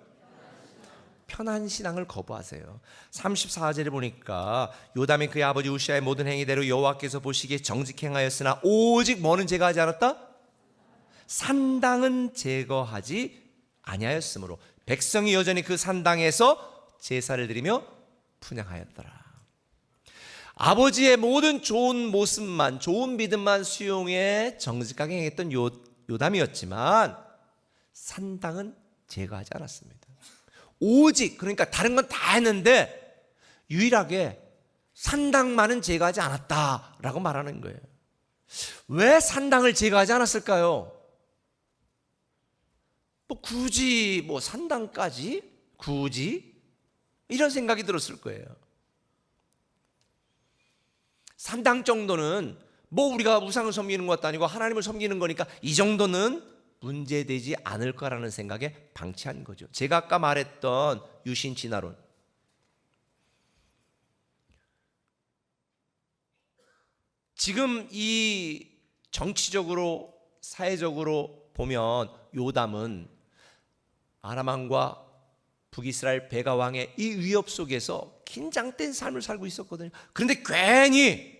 편한 신앙을 거부하세요. 34절에 보니까 요담이 그의 아버지 우시아의 모든 행위대로 여호와께서 보시기에 정직히 행하였으나 오직 뭐는 제거하지 않았다? 산당은 제거하지 아니하였으므로 백성이 여전히 그 산당에서 제사를 드리며 분향하였더라. 아버지의 모든 좋은 모습만, 좋은 믿음만 수용해 정직하게 행했던 요담이었지만 산당은 제거하지 않았습니다. 오직, 그러니까 다른 건 다 했는데 유일하게 산당만은 제거하지 않았다라고 말하는 거예요. 왜 산당을 제거하지 않았을까요? 굳이 산당까지? 굳이? 이런 생각이 들었을 거예요. 산당 정도는 우리가 우상을 섬기는 것도 아니고 하나님을 섬기는 거니까 이 정도는 문제되지 않을 거라는 생각에 방치한 거죠. 제가 아까 말했던 유신진화론, 지금 이 정치적으로 사회적으로 보면 요담은 아람 왕과 북이스라엘 베가 왕의 이 위협 속에서 긴장된 삶을 살고 있었거든요. 그런데 괜히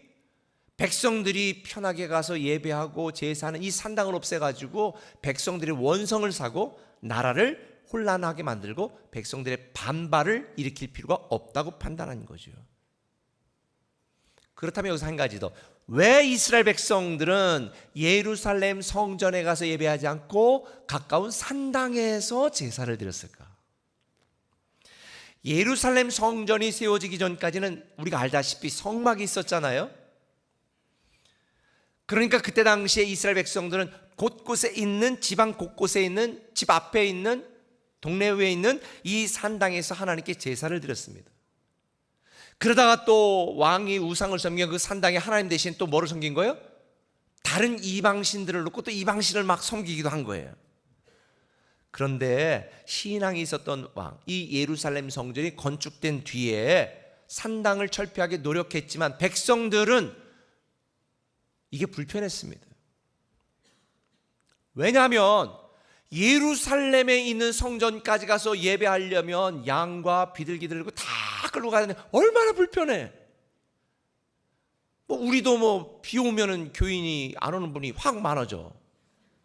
백성들이 편하게 가서 예배하고 제사하는 이 산당을 없애가지고 백성들이 원성을 사고 나라를 혼란하게 만들고 백성들의 반발을 일으킬 필요가 없다고 판단한 거죠. 그렇다면 여기서 한 가지 더, 왜 이스라엘 백성들은 예루살렘 성전에 가서 예배하지 않고 가까운 산당에서 제사를 드렸을까? 예루살렘 성전이 세워지기 전까지는 우리가 알다시피 성막이 있었잖아요. 그러니까 그때 당시에 이스라엘 백성들은 곳곳에 있는, 지방 곳곳에 있는, 집 앞에 있는, 동네에 있는 이 산당에서 하나님께 제사를 드렸습니다. 그러다가 또 왕이 우상을 섬기는 그 산당에 하나님 대신 또 뭐를 섬긴 거예요? 다른 이방신들을 놓고 또 이방신을 막 섬기기도 한 거예요. 그런데 신앙이 있었던 왕, 이 예루살렘 성전이 건축된 뒤에 산당을 철폐하기 노력했지만 백성들은 이게 불편했습니다. 왜냐하면 예루살렘에 있는 성전까지 가서 예배하려면 양과 비둘기들 다 끌고 가야 되는데 얼마나 불편해. 뭐 우리도 뭐 비 오면은 교인이 안 오는 분이 확 많아져.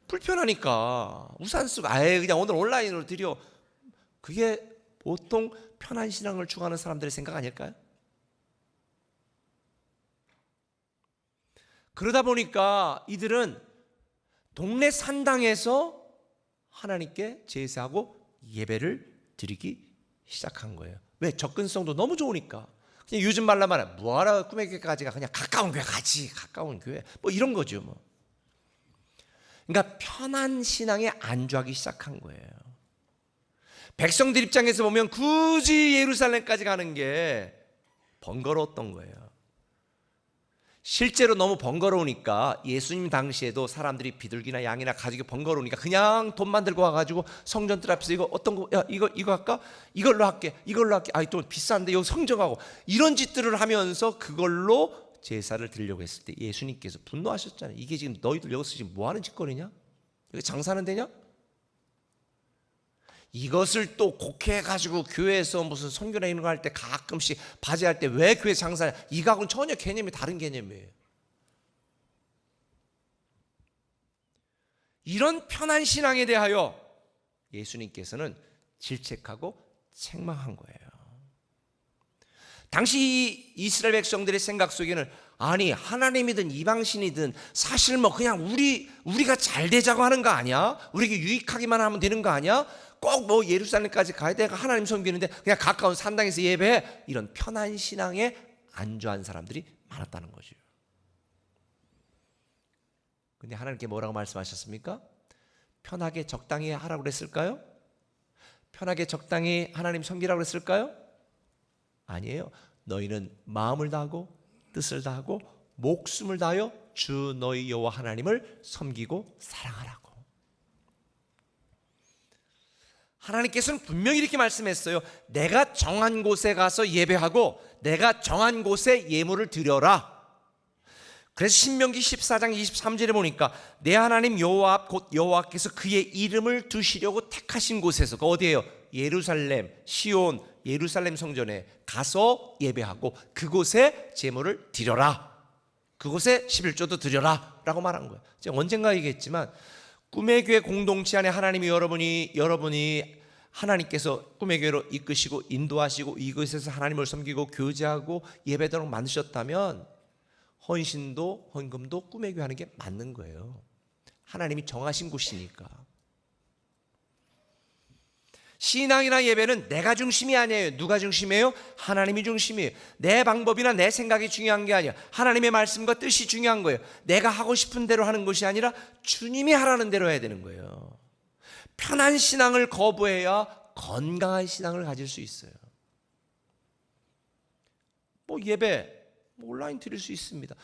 불편하니까 우산 쓰고 아예 그냥 오늘 온라인으로 드려. 그게 보통 편한 신앙을 추구하는 사람들의 생각 아닐까요? 그러다 보니까 이들은 동네 산당에서 하나님께 제사하고 예배를 드리기 시작한 거예요. 왜? 접근성도 너무 좋으니까. 그냥 요즘 말로 말하면 뭐하러 꿈의 교회까지가, 그냥 가까운 교회 가지, 가까운 교회, 뭐 이런 거죠 뭐. 그러니까 편한 신앙에 안주하기 시작한 거예요. 백성들 입장에서 보면 굳이 예루살렘까지 가는 게 번거로웠던 거예요. 실제로 너무 번거로우니까 예수님 당시에도 사람들이 비둘기나 양이나 가지고 번거로우니까 그냥 돈 만들고 와가지고 성전들 앞에서 이거 어떤 거, 야 이거 할까? 이걸로 할게. 아이 또 비싼데 여기 성정하고 이런 짓들을 하면서 그걸로 제사를 드리려고 했을 때 예수님께서 분노하셨잖아요. 이게 지금 너희들 여기서 지금 뭐 하는 짓거리냐? 이거 장사는 되냐? 이것을 또 곡해가지고 교회에서 무슨 선교나 이런 거 할 때 가끔씩 바제할 때 왜 교회 장사냐? 이거하고는 전혀 개념이 다른 개념이에요. 이런 편한 신앙에 대하여 예수님께서는 질책하고 책망한 거예요. 당시 이스라엘 백성들의 생각 속에는 아니 하나님이든 이방신이든 사실 뭐 그냥 우리가 잘 되자고 하는 거 아니야? 우리에게 유익하기만 하면 되는 거 아니야? 꼭 뭐 예루살렘까지 가야 돼? 하나님 섬기는데 그냥 가까운 산당에서 예배해? 이런 편한 신앙에 안주한 사람들이 많았다는 거죠. 근데 하나님께 뭐라고 말씀하셨습니까? 편하게 적당히 하라고 그랬을까요? 편하게 적당히 하나님 섬기라고 그랬을까요? 아니에요. 너희는 마음을 다하고 뜻을 다하고 목숨을 다하여 주 너희 여호와 하나님을 섬기고 사랑하라고. 하나님께서는 분명히 이렇게 말씀했어요. 내가 정한 곳에 가서 예배하고 내가 정한 곳에 예물을 드려라. 그래서 신명기 14장 23절에 보니까 내 하나님 여호와 앞 곧 여호와께서 그의 이름을 두시려고 택하신 곳에서, 그 어디예요? 예루살렘, 시온, 예루살렘 성전에 가서 예배하고 그곳에 제물을 드려라. 그곳에 11조도 드려라 라고 말한 거예요. 제가 언젠가 얘기했지만 꿈의 교회 공동체 안에 하나님이 여러분이 하나님께서 꿈의 교회로 이끄시고 인도하시고 이곳에서 하나님을 섬기고 교제하고 예배도록 만드셨다면 헌신도 헌금도 꿈의 교회 하는 게 맞는 거예요. 하나님이 정하신 곳이니까. 신앙이나 예배는 내가 중심이 아니에요. 누가 중심이에요? 하나님이 중심이에요. 내 방법이나 내 생각이 중요한 게 아니야. 하나님의 말씀과 뜻이 중요한 거예요. 내가 하고 싶은 대로 하는 것이 아니라 주님이 하라는 대로 해야 되는 거예요. 편한 신앙을 거부해야 건강한 신앙을 가질 수 있어요. 뭐 예배 온라인 드릴 수 있습니다.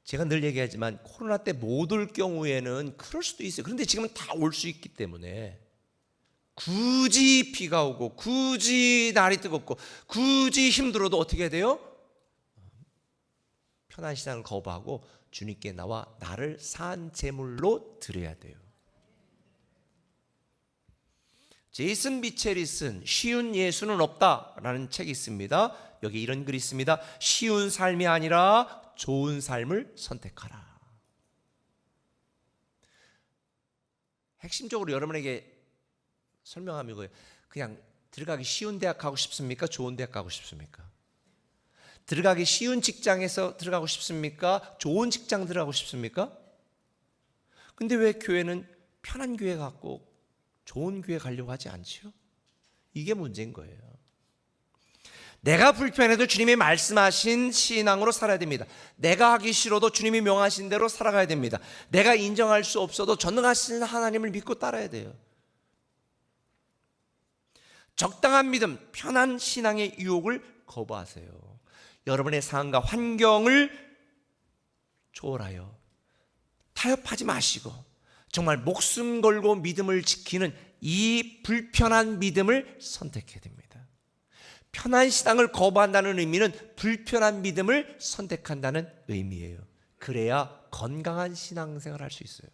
제가 늘 얘기하지만 코로나 때 못 올 경우에는 그럴 수도 있어요. 그런데 지금은 다 올 수 있기 때문에 굳이 비가 오고 굳이 날이 뜨겁고 굳이 힘들어도 어떻게 해야 돼요? 편한 신앙을 거부하고 주님께 나와 나를 산 제물로 드려야 돼요. 제이슨 비첼이 쓴 쉬운 예수는 없다라는 책이 있습니다. 여기 이런 글이 있습니다. 쉬운 삶이 아니라 좋은 삶을 선택하라. 핵심적으로 여러분에게 설명하면 이거예요. 그냥 들어가기 쉬운 대학 가고 싶습니까? 좋은 대학 가고 싶습니까? 들어가기 쉬운 직장에서 들어가고 싶습니까? 좋은 직장 들어가고 싶습니까? 근데 왜 교회는 편한 교회 같고 좋은 교회 가려고 하지 않지요? 이게 문제인 거예요. 내가 불편해도 주님이 말씀하신 신앙으로 살아야 됩니다. 내가 하기 싫어도 주님이 명하신 대로 살아가야 됩니다. 내가 인정할 수 없어도 전능하신 하나님을 믿고 따라야 돼요. 적당한 믿음, 편한 신앙의 유혹을 거부하세요. 여러분의 상황과 환경을 초월하여 타협하지 마시고 정말 목숨 걸고 믿음을 지키는 이 불편한 믿음을 선택해야 됩니다. 편한 신앙을 거부한다는 의미는 불편한 믿음을 선택한다는 의미예요. 그래야 건강한 신앙생활을 할 수 있어요.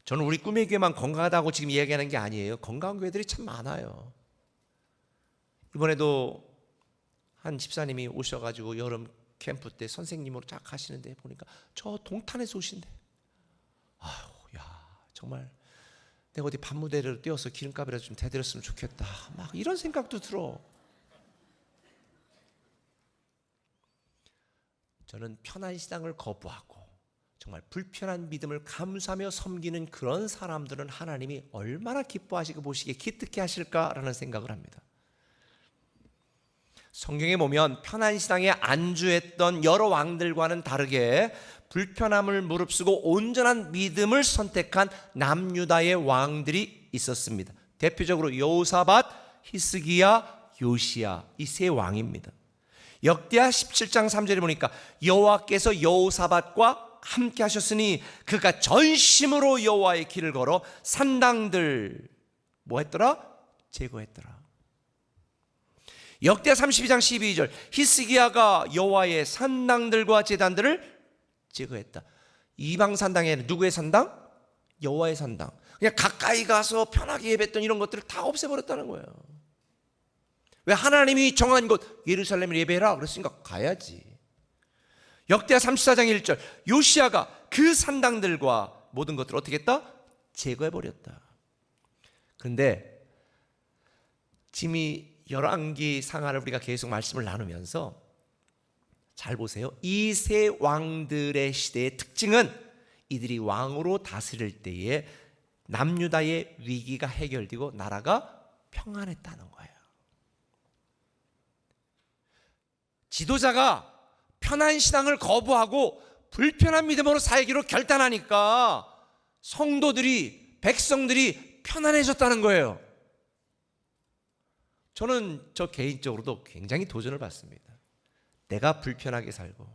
저는 우리 꿈의 교회만 건강하다고 지금 이야기하는 게 아니에요. 건강한 교회들이 참 많아요. 이번에도 한 집사님이 오셔가지고 여름 캠프 때 선생님으로 쫙 하시는데 보니까 저 동탄에서 오신대. 아유, 야, 정말 내가 어디 밤무대로 뛰어서 기름값이라도 좀 대드렸으면 좋겠다. 막 이런 생각도 들어. 저는 편한 신앙을 거부하고 정말 불편한 믿음을 감수하며 섬기는 그런 사람들은 하나님이 얼마나 기뻐하시고 보시기에 기특해 하실까라는 생각을 합니다. 성경에 보면 편한 신앙에 안주했던 여러 왕들과는 다르게 불편함을 무릅쓰고 온전한 믿음을 선택한 남유다의 왕들이 있었습니다. 대표적으로 여호사밧, 히스기야, 요시야, 이 세 왕입니다. 역대하 17장 3절에 보니까 여호와께서 여호사밧과 함께 하셨으니 그가 전심으로 여호와의 길을 걸어 산당들 뭐 했더라? 제거했더라. 역대하 32장 12절 히스기야가 여호와의 산당들과 제단들을 제거했다. 이방 산당에는 누구의 산당? 여호와의 산당. 그냥 가까이 가서 편하게 예배했던 이런 것들을 다 없애버렸다는 거예요. 왜? 하나님이 정한 곳 예루살렘을 예배해라 그랬으니까 가야지. 역대하 34장 1절 요시야가 그 산당들과 모든 것들을 어떻게 했다? 제거해버렸다. 그런데 지금 이 열왕기 상하를 우리가 계속 말씀을 나누면서 잘 보세요. 이 세 왕들의 시대의 특징은 이들이 왕으로 다스릴 때에 남유다의 위기가 해결되고 나라가 평안했다는 거예요. 지도자가 편한 신앙을 거부하고 불편한 믿음으로 살기로 결단하니까 성도들이, 백성들이 편안해졌다는 거예요. 저는 저 개인적으로도 굉장히 도전을 받습니다. 내가 불편하게 살고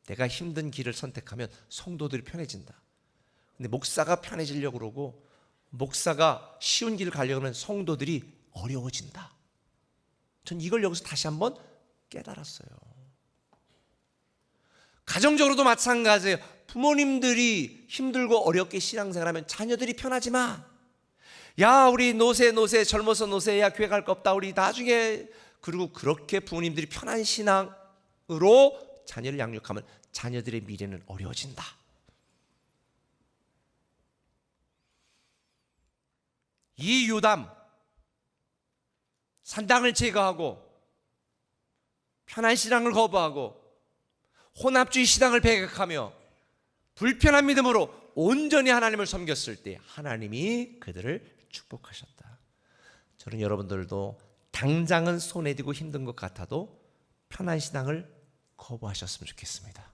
내가 힘든 길을 선택하면 성도들이 편해진다. 근데 목사가 편해지려고 그러고 목사가 쉬운 길을 가려고 하면 성도들이 어려워진다. 전 이걸 여기서 다시 한번 깨달았어요. 가정적으로도 마찬가지예요. 부모님들이 힘들고 어렵게 신앙생활하면 자녀들이 편하지 마. 야, 우리 노세 젊어서 노세야 교회 갈 거 없다. 우리 나중에. 그리고 그렇게 부모님들이 편한 신앙으로 자녀를 양육하면 자녀들의 미래는 어려워진다. 이 요담 산당을 제거하고 편한 신앙을 거부하고 혼합주의 신앙을 배격하며 불편한 믿음으로 온전히 하나님을 섬겼을 때 하나님이 그들을 축복하셨다. 저는 여러분들도 당장은 손에 쥐고 힘든 것 같아도 편한 신앙을 거부하셨으면 좋겠습니다.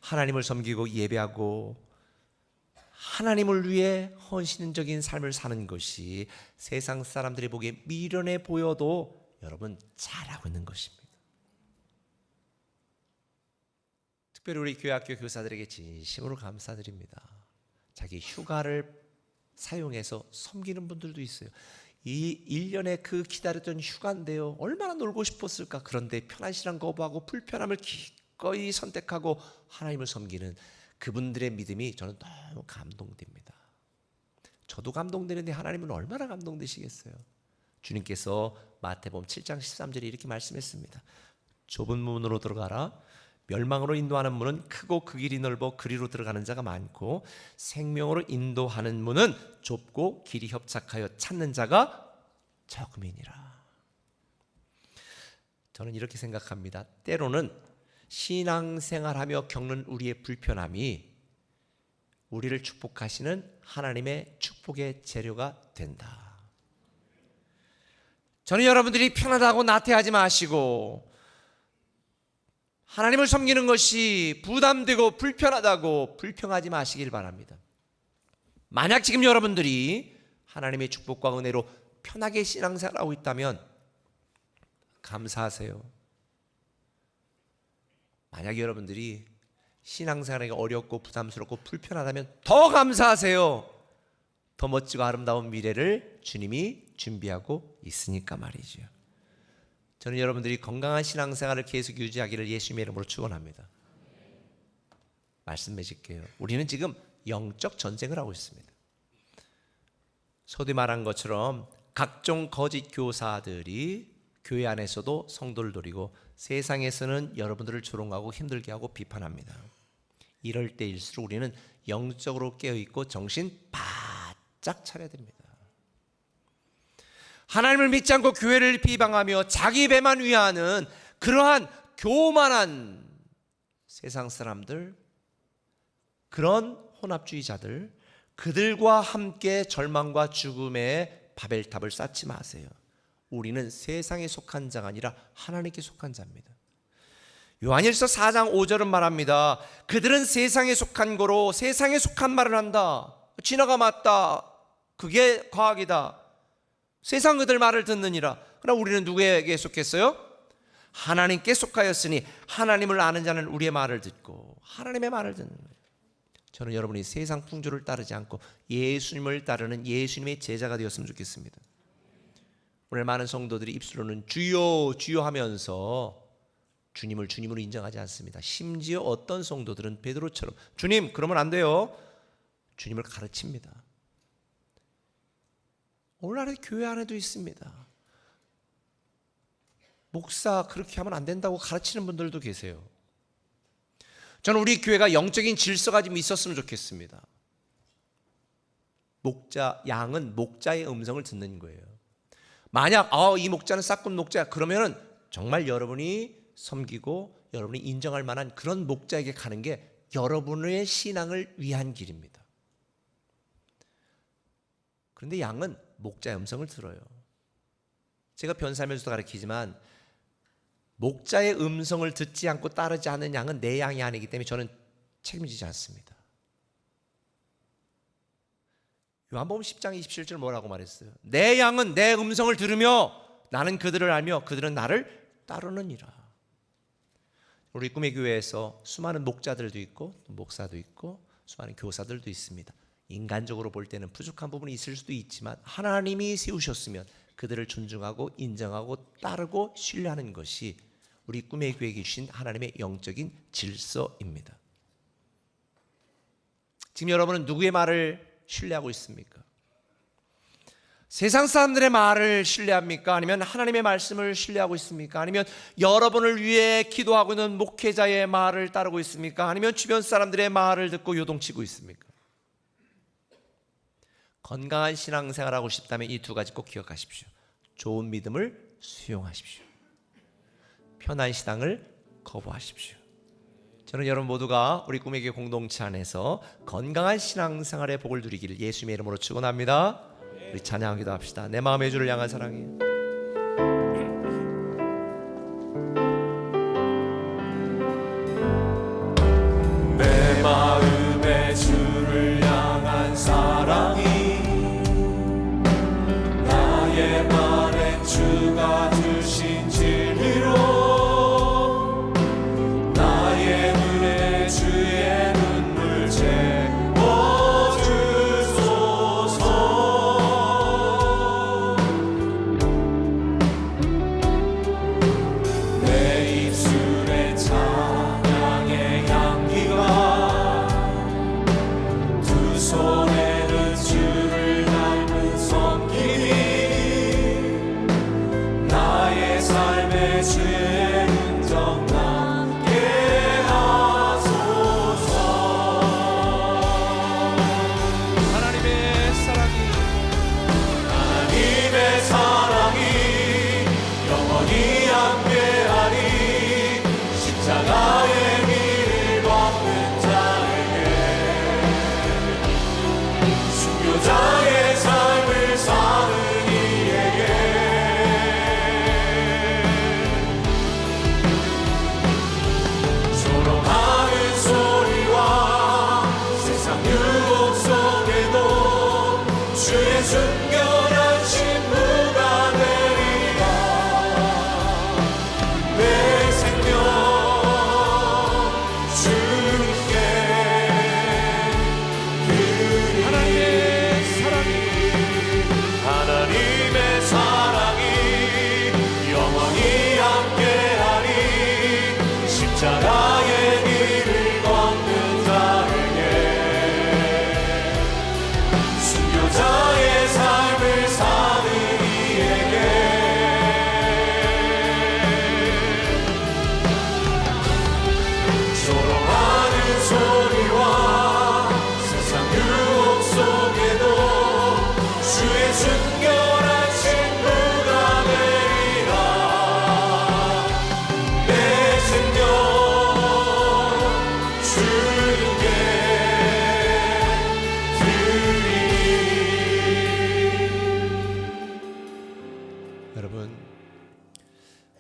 하나님을 섬기고 예배하고 하나님을 위해 헌신적인 삶을 사는 것이 세상 사람들이 보기에 미련해 보여도 여러분 잘하고 있는 것입니다. 특별히 우리 교회학교 교사들에게 진심으로 감사드립니다. 자기 휴가를 사용해서 섬기는 분들도 있어요. 이 1년에 그 기다렸던 휴가인데요. 얼마나 놀고 싶었을까. 그런데 편한 신앙 거부하고 불편함을 기꺼이 선택하고 하나님을 섬기는 그분들의 믿음이 저는 너무 감동됩니다. 저도 감동되는데 하나님은 얼마나 감동되시겠어요. 주님께서 마태복음 7장 13절에 이렇게 말씀했습니다. 좁은 문으로 들어가라. 멸망으로 인도하는 문은 크고 그 길이 넓어 그리로 들어가는 자가 많고 생명으로 인도하는 문은 좁고 길이 협착하여 찾는 자가 적음이니라. 저는 이렇게 생각합니다. 때로는 신앙생활하며 겪는 우리의 불편함이 우리를 축복하시는 하나님의 축복의 재료가 된다. 저는 여러분들이 편하다고 나태하지 마시고 하나님을 섬기는 것이 부담되고 불편하다고 불평하지 마시길 바랍니다. 만약 지금 여러분들이 하나님의 축복과 은혜로 편하게 신앙생활하고 있다면 감사하세요. 만약 여러분들이 신앙생활이 어렵고 부담스럽고 불편하다면 더 감사하세요. 더 멋지고 아름다운 미래를 주님이 준비하고 있으니까 말이죠. 저는 여러분들이 건강한 신앙생활을 계속 유지하기를 예수님의 이름으로 축원합니다. 말씀 맺을게요. 우리는 지금 영적 전쟁을 하고 있습니다. 소위 말한 것처럼 각종 거짓 교사들이 교회 안에서도 성도를 노리고 세상에서는 여러분들을 조롱하고 힘들게 하고 비판합니다. 이럴 때일수록 우리는 영적으로 깨어있고 정신 바짝 차려야 됩니다. 하나님을 믿지 않고 교회를 비방하며 자기 배만 위하는 그러한 교만한 세상 사람들, 그런 혼합주의자들, 그들과 함께 절망과 죽음의 바벨탑을 쌓지 마세요. 우리는 세상에 속한 자가 아니라 하나님께 속한 자입니다. 요한일서 4장 5절은 말합니다. 그들은 세상에 속한 거로 세상에 속한 말을 한다. 진화가 맞다. 그게 과학이다. 세상 그들 말을 듣느니라. 그러나 우리는 누구에게 속했어요? 하나님께 속하였으니 하나님을 아는 자는 우리의 말을 듣고 하나님의 말을 듣는 거예요. 저는 여러분이 세상 풍조를 따르지 않고 예수님을 따르는 예수님의 제자가 되었으면 좋겠습니다. 오늘 많은 성도들이 입술로는 주여 주여 하면서 주님을 주님으로 인정하지 않습니다. 심지어 어떤 성도들은 베드로처럼 주님 그러면 안 돼요. 주님을 가르칩니다. 오늘날의 교회 안에도 있습니다. 목사 그렇게 하면 안 된다고 가르치는 분들도 계세요. 저는 우리 교회가 영적인 질서가 좀 있었으면 좋겠습니다. 양은 목자의 음성을 듣는 거예요. 만약 이 목자는 싹군 목자야 그러면은 정말 여러분이 섬기고 여러분이 인정할 만한 그런 목자에게 가는 게 여러분의 신앙을 위한 길입니다. 그런데 양은 목자의 음성을 들어요. 제가 변사면서도 가르치지만 목자의 음성을 듣지 않고 따르지 않는 양은 내 양이 아니기 때문에 저는 책임지지 않습니다. 요한복음 10장 27절 뭐라고 말했어요? 내 양은 내 음성을 들으며 나는 그들을 알며 그들은 나를 따르느니라. 우리 꿈의 교회에서 수많은 목자들도 있고 목사도 있고 수많은 교사들도 있습니다. 인간적으로 볼 때는 부족한 부분이 있을 수도 있지만 하나님이 세우셨으면 그들을 존중하고 인정하고 따르고 신뢰하는 것이 우리 꿈의 교회에 계신 하나님의 영적인 질서입니다. 지금 여러분은 누구의 말을 신뢰하고 있습니까? 세상 사람들의 말을 신뢰합니까? 아니면 하나님의 말씀을 신뢰하고 있습니까? 아니면 여러분을 위해 기도하고 있는 목회자의 말을 따르고 있습니까? 아니면 주변 사람들의 말을 듣고 요동치고 있습니까? 건강한 신앙생활하고 싶다면 이 두 가지 꼭 기억하십시오. 좋은 믿음을 수용하십시오. 편한 신앙을 거부하십시오. 저는 여러분 모두가 우리 꿈의 교회 공동체 안에서 건강한 신앙생활의 복을 누리기를 예수님의 이름으로 축원합니다. 우리 찬양하기도 합시다. 내 마음의 주를 향한 사랑이 내 마음의 주를 향한 사랑이 나의 말엔 주가 주신 진리로 나의 눈에 주의 눈물 채워주소서. 내 입술에 찬양의 향기가 두 손에는 주를 닮은 손길이 나의 삶의 주의 흔적 남게 하소서. 하나님의 사랑이 하나님의 사랑이 영원히 함께하리. 십자가의 길을 걷는 자에게 순교자의 삶을 사는 이에게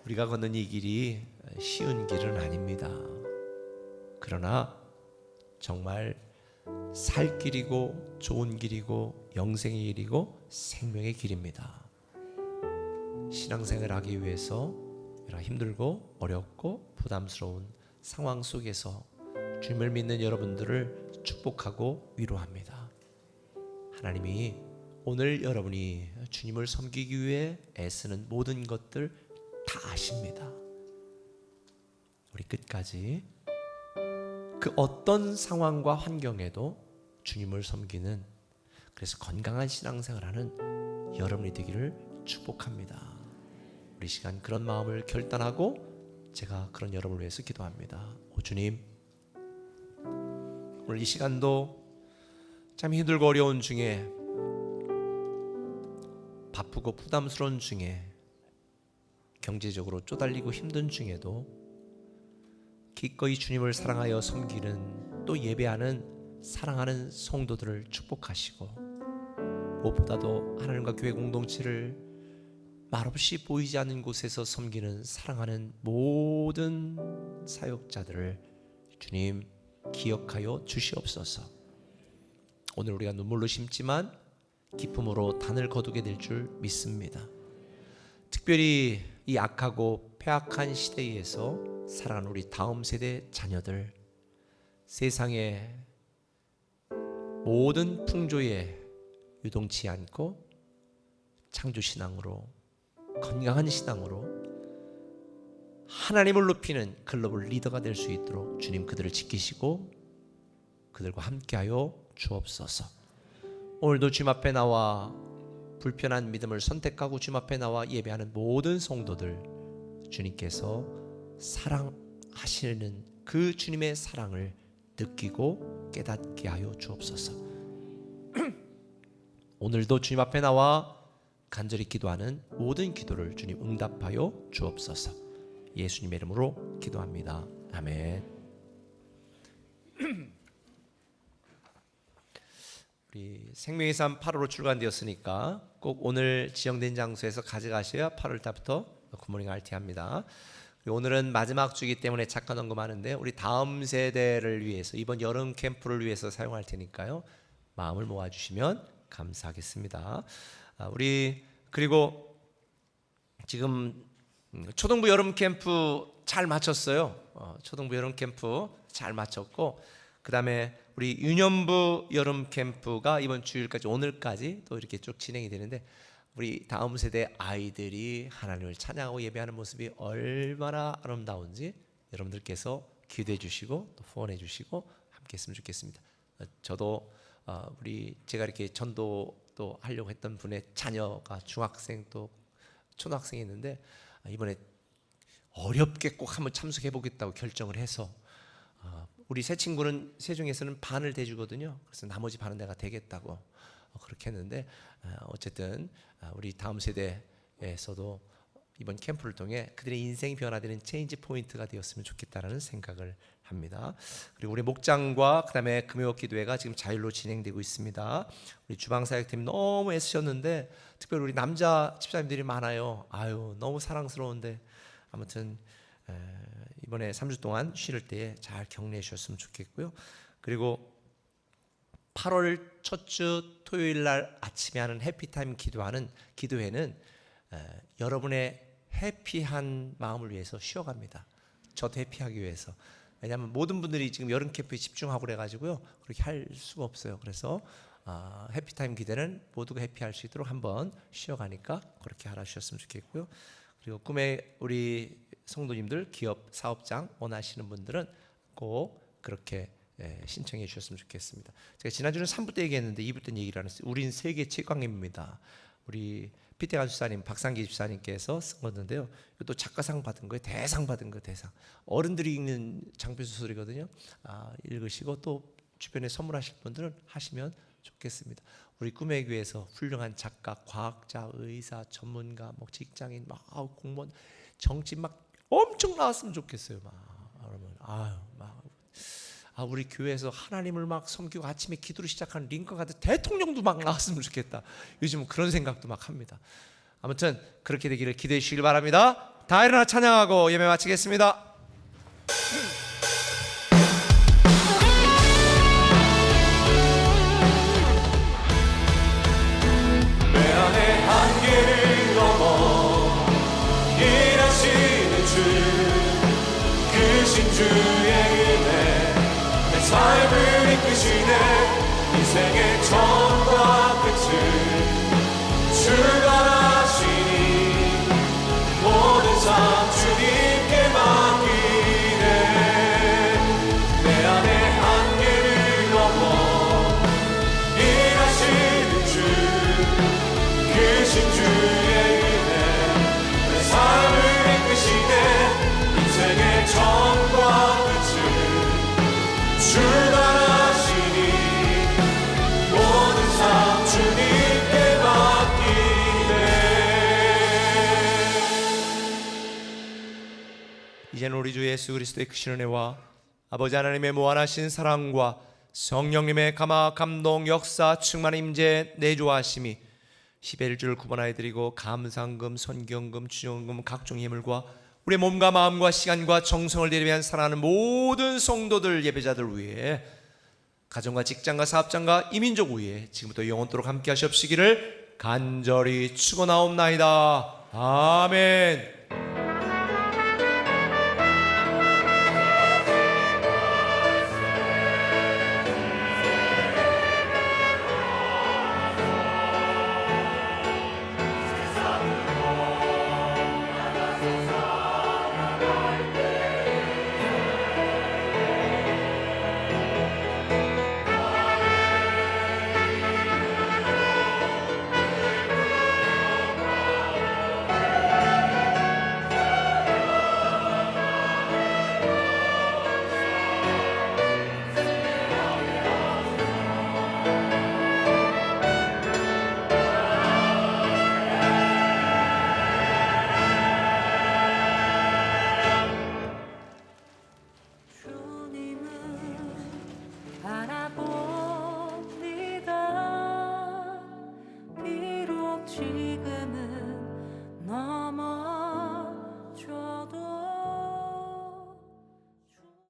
우리가 걷는 이 길이 쉬운 길은 아닙니다. 그러나 정말 살 길이고 좋은 길이고 영생의 길이고 생명의 길입니다. 신앙생활을 하기 위해서 힘들고 어렵고 부담스러운 상황 속에서 주님을 믿는 여러분들을 축복하고 위로합니다. 하나님이 오늘 여러분이 주님을 섬기기 위해 애쓰는 모든 것들 다 아십니다. 우리 끝까지 그 어떤 상황과 환경에도 주님을 섬기는, 그래서 건강한 신앙생활하는 여러분이 되기를 축복합니다. 우리 시간 그런 마음을 결단하고 제가 그런 여러분을 위해서 기도합니다. 오 주님, 오늘 이 시간도 참 힘들고 어려운 중에, 바쁘고 부담스러운 중에, 경제적으로 쪼달리고 힘든 중에도 기꺼이 주님을 사랑하여 섬기는, 또 예배하는 사랑하는 성도들을 축복하시고, 무엇보다도 하나님과 교회 공동체를 말없이 보이지 않는 곳에서 섬기는 사랑하는 모든 사역자들을 주님 기억하여 주시옵소서. 오늘 우리가 눈물로 심지만 기쁨으로 단을 거두게 될 줄 믿습니다. 특별히 이 악하고 폐악한 시대에서 살아가는 우리 다음 세대 자녀들, 세상의 모든 풍조에 유동치 않고 창조신앙으로, 건강한 신앙으로 하나님을 높이는 글로벌 리더가 될 수 있도록 주님 그들을 지키시고 그들과 함께하여 주옵소서. 오늘도 주님 앞에 나와 불편한 믿음을 선택하고 주님 앞에 나와 예배하는 모든 성도들, 주님께서 사랑하시는 그 주님의 사랑을 느끼고 깨닫게 하여 주옵소서. 오늘도 주님 앞에 나와 간절히 기도하는 모든 기도를 주님 응답하여 주옵소서. 예수님의 이름으로 기도합니다. 아멘. 우리 생명의 삶 8월로 출간되었으니까 꼭 오늘 지정된 장소에서 가져가셔야 8월 달부터 굿모닝 RT합니다. 오늘은 마지막 주이기 때문에 잠깐 언급하는데, 우리 다음 세대를 위해서 이번 여름 캠프를 위해서 사용할 테니까요, 마음을 모아주시면 감사하겠습니다. 우리 그리고 지금 초등부 여름 캠프 잘 마쳤어요. 초등부 여름 캠프 잘 마쳤고, 그 다음에 우리 유년부 여름 캠프가 이번 주일까지, 오늘까지 또 이렇게 쭉 진행이 되는데, 우리 다음 세대 아이들이 하나님을 찬양하고 예배하는 모습이 얼마나 아름다운지 여러분들께서 기도해 주시고 또 후원해 주시고 함께 했으면 좋겠습니다. 저도 제가 이렇게 전도도 하려고 했던 분의 자녀가 중학생 또 초등학생이 있는데, 이번에 어렵게 꼭 한번 참석해 보겠다고 결정을 해서, 우리 세 친구는 세종에서는 반을 대주거든요. 그래서 나머지 반은 내가 되겠다고 그렇게 했는데, 어쨌든 우리 다음 세대에서도 이번 캠프를 통해 그들의 인생이 변화되는 체인지 포인트가 되었으면 좋겠다라는 생각을 합니다. 그리고 우리 목장과 그다음에 금요 기도회가 지금 자율로 진행되고 있습니다. 우리 주방사역팀 너무 애쓰셨는데, 특별히 우리 남자 집사님들이 많아요. 아유, 너무 사랑스러운데, 아무튼 이번에 3주 동안 쉬를 때에 잘 격려해 주셨으면 좋겠고요. 그리고 8월 첫 주 토요일 날 아침에 하는 해피타임 기도하는 기도회는 여러분의 해피한 마음을 위해서 쉬어갑니다. 저도 해피하기 위해서. 왜냐하면 모든 분들이 지금 여름 캠프에 집중하고 그래가지고요, 그렇게 할 수가 없어요. 그래서 해피타임 기대는 모두가 해피할 수 있도록 한번 쉬어가니까 그렇게 하라 주셨으면 좋겠고요. 그리고 꿈의 우리 성도님들, 기업 사업장 원하시는 분들은 꼭 그렇게 신청해 주셨으면 좋겠습니다. 제가 지난주는 3부 때 얘기했는데 2부 때는 얘기를 안 했어요. 우린 세계 최강입니다. 우리 피태관 집사님, 박상기 집사님께서 쓴 건데요, 이것도 작가상 받은 거예요. 대상 받은 거, 대상. 어른들이 읽는 장편소설이거든요. 읽으시고 또 주변에 선물하실 분들은 하시면 좋겠습니다. 우리 꿈의 교회에서 훌륭한 작가, 과학자, 의사, 전문가, 뭐 직장인, 막 공무원, 정치 막 엄청 나왔으면 좋겠어요. 그러면 우리 교회에서 하나님을 막 섬기고 아침에 기도를 시작하는 링컨 같은 대통령도 막 나왔으면 좋겠다. 요즘은 그런 생각도 막 합니다. 아무튼 그렇게 되기를 기대해 주시길 바랍니다. 다 일어나 찬양하고 예배 마치겠습니다. 내 안의 한계를 넘어 일하시는 주 그 신주의 은혜 내 삶을 이끄시네 인생의 처음과 끝을 주관하시니 모든 삶 주님께 맡기네 내 안의 한계를 넘어 일하시는 주 그 신주의 은혜 내 삶을 이끄시네 인생의 처음과 끝을 주관하시니 모든 삶 주님께 맡기네 이제는 우리 주 예수 그리스도의 크신 은혜와 아버지 하나님의 무한하신 사랑과 성령님의 감화 감동 역사 충만 임재 내조하심이 11주를 구분하여 드리고 감상금, 선경금, 주정금 각종 예물과 우리의 몸과 마음과 시간과 정성을 대리한 사랑하는 모든 성도들 예배자들 위해 가정과 직장과 사업장과 이민족 위해 지금부터 영원토록 함께 하시옵시기를 간절히 축원하옵나이다. 아멘. 주님을 바라보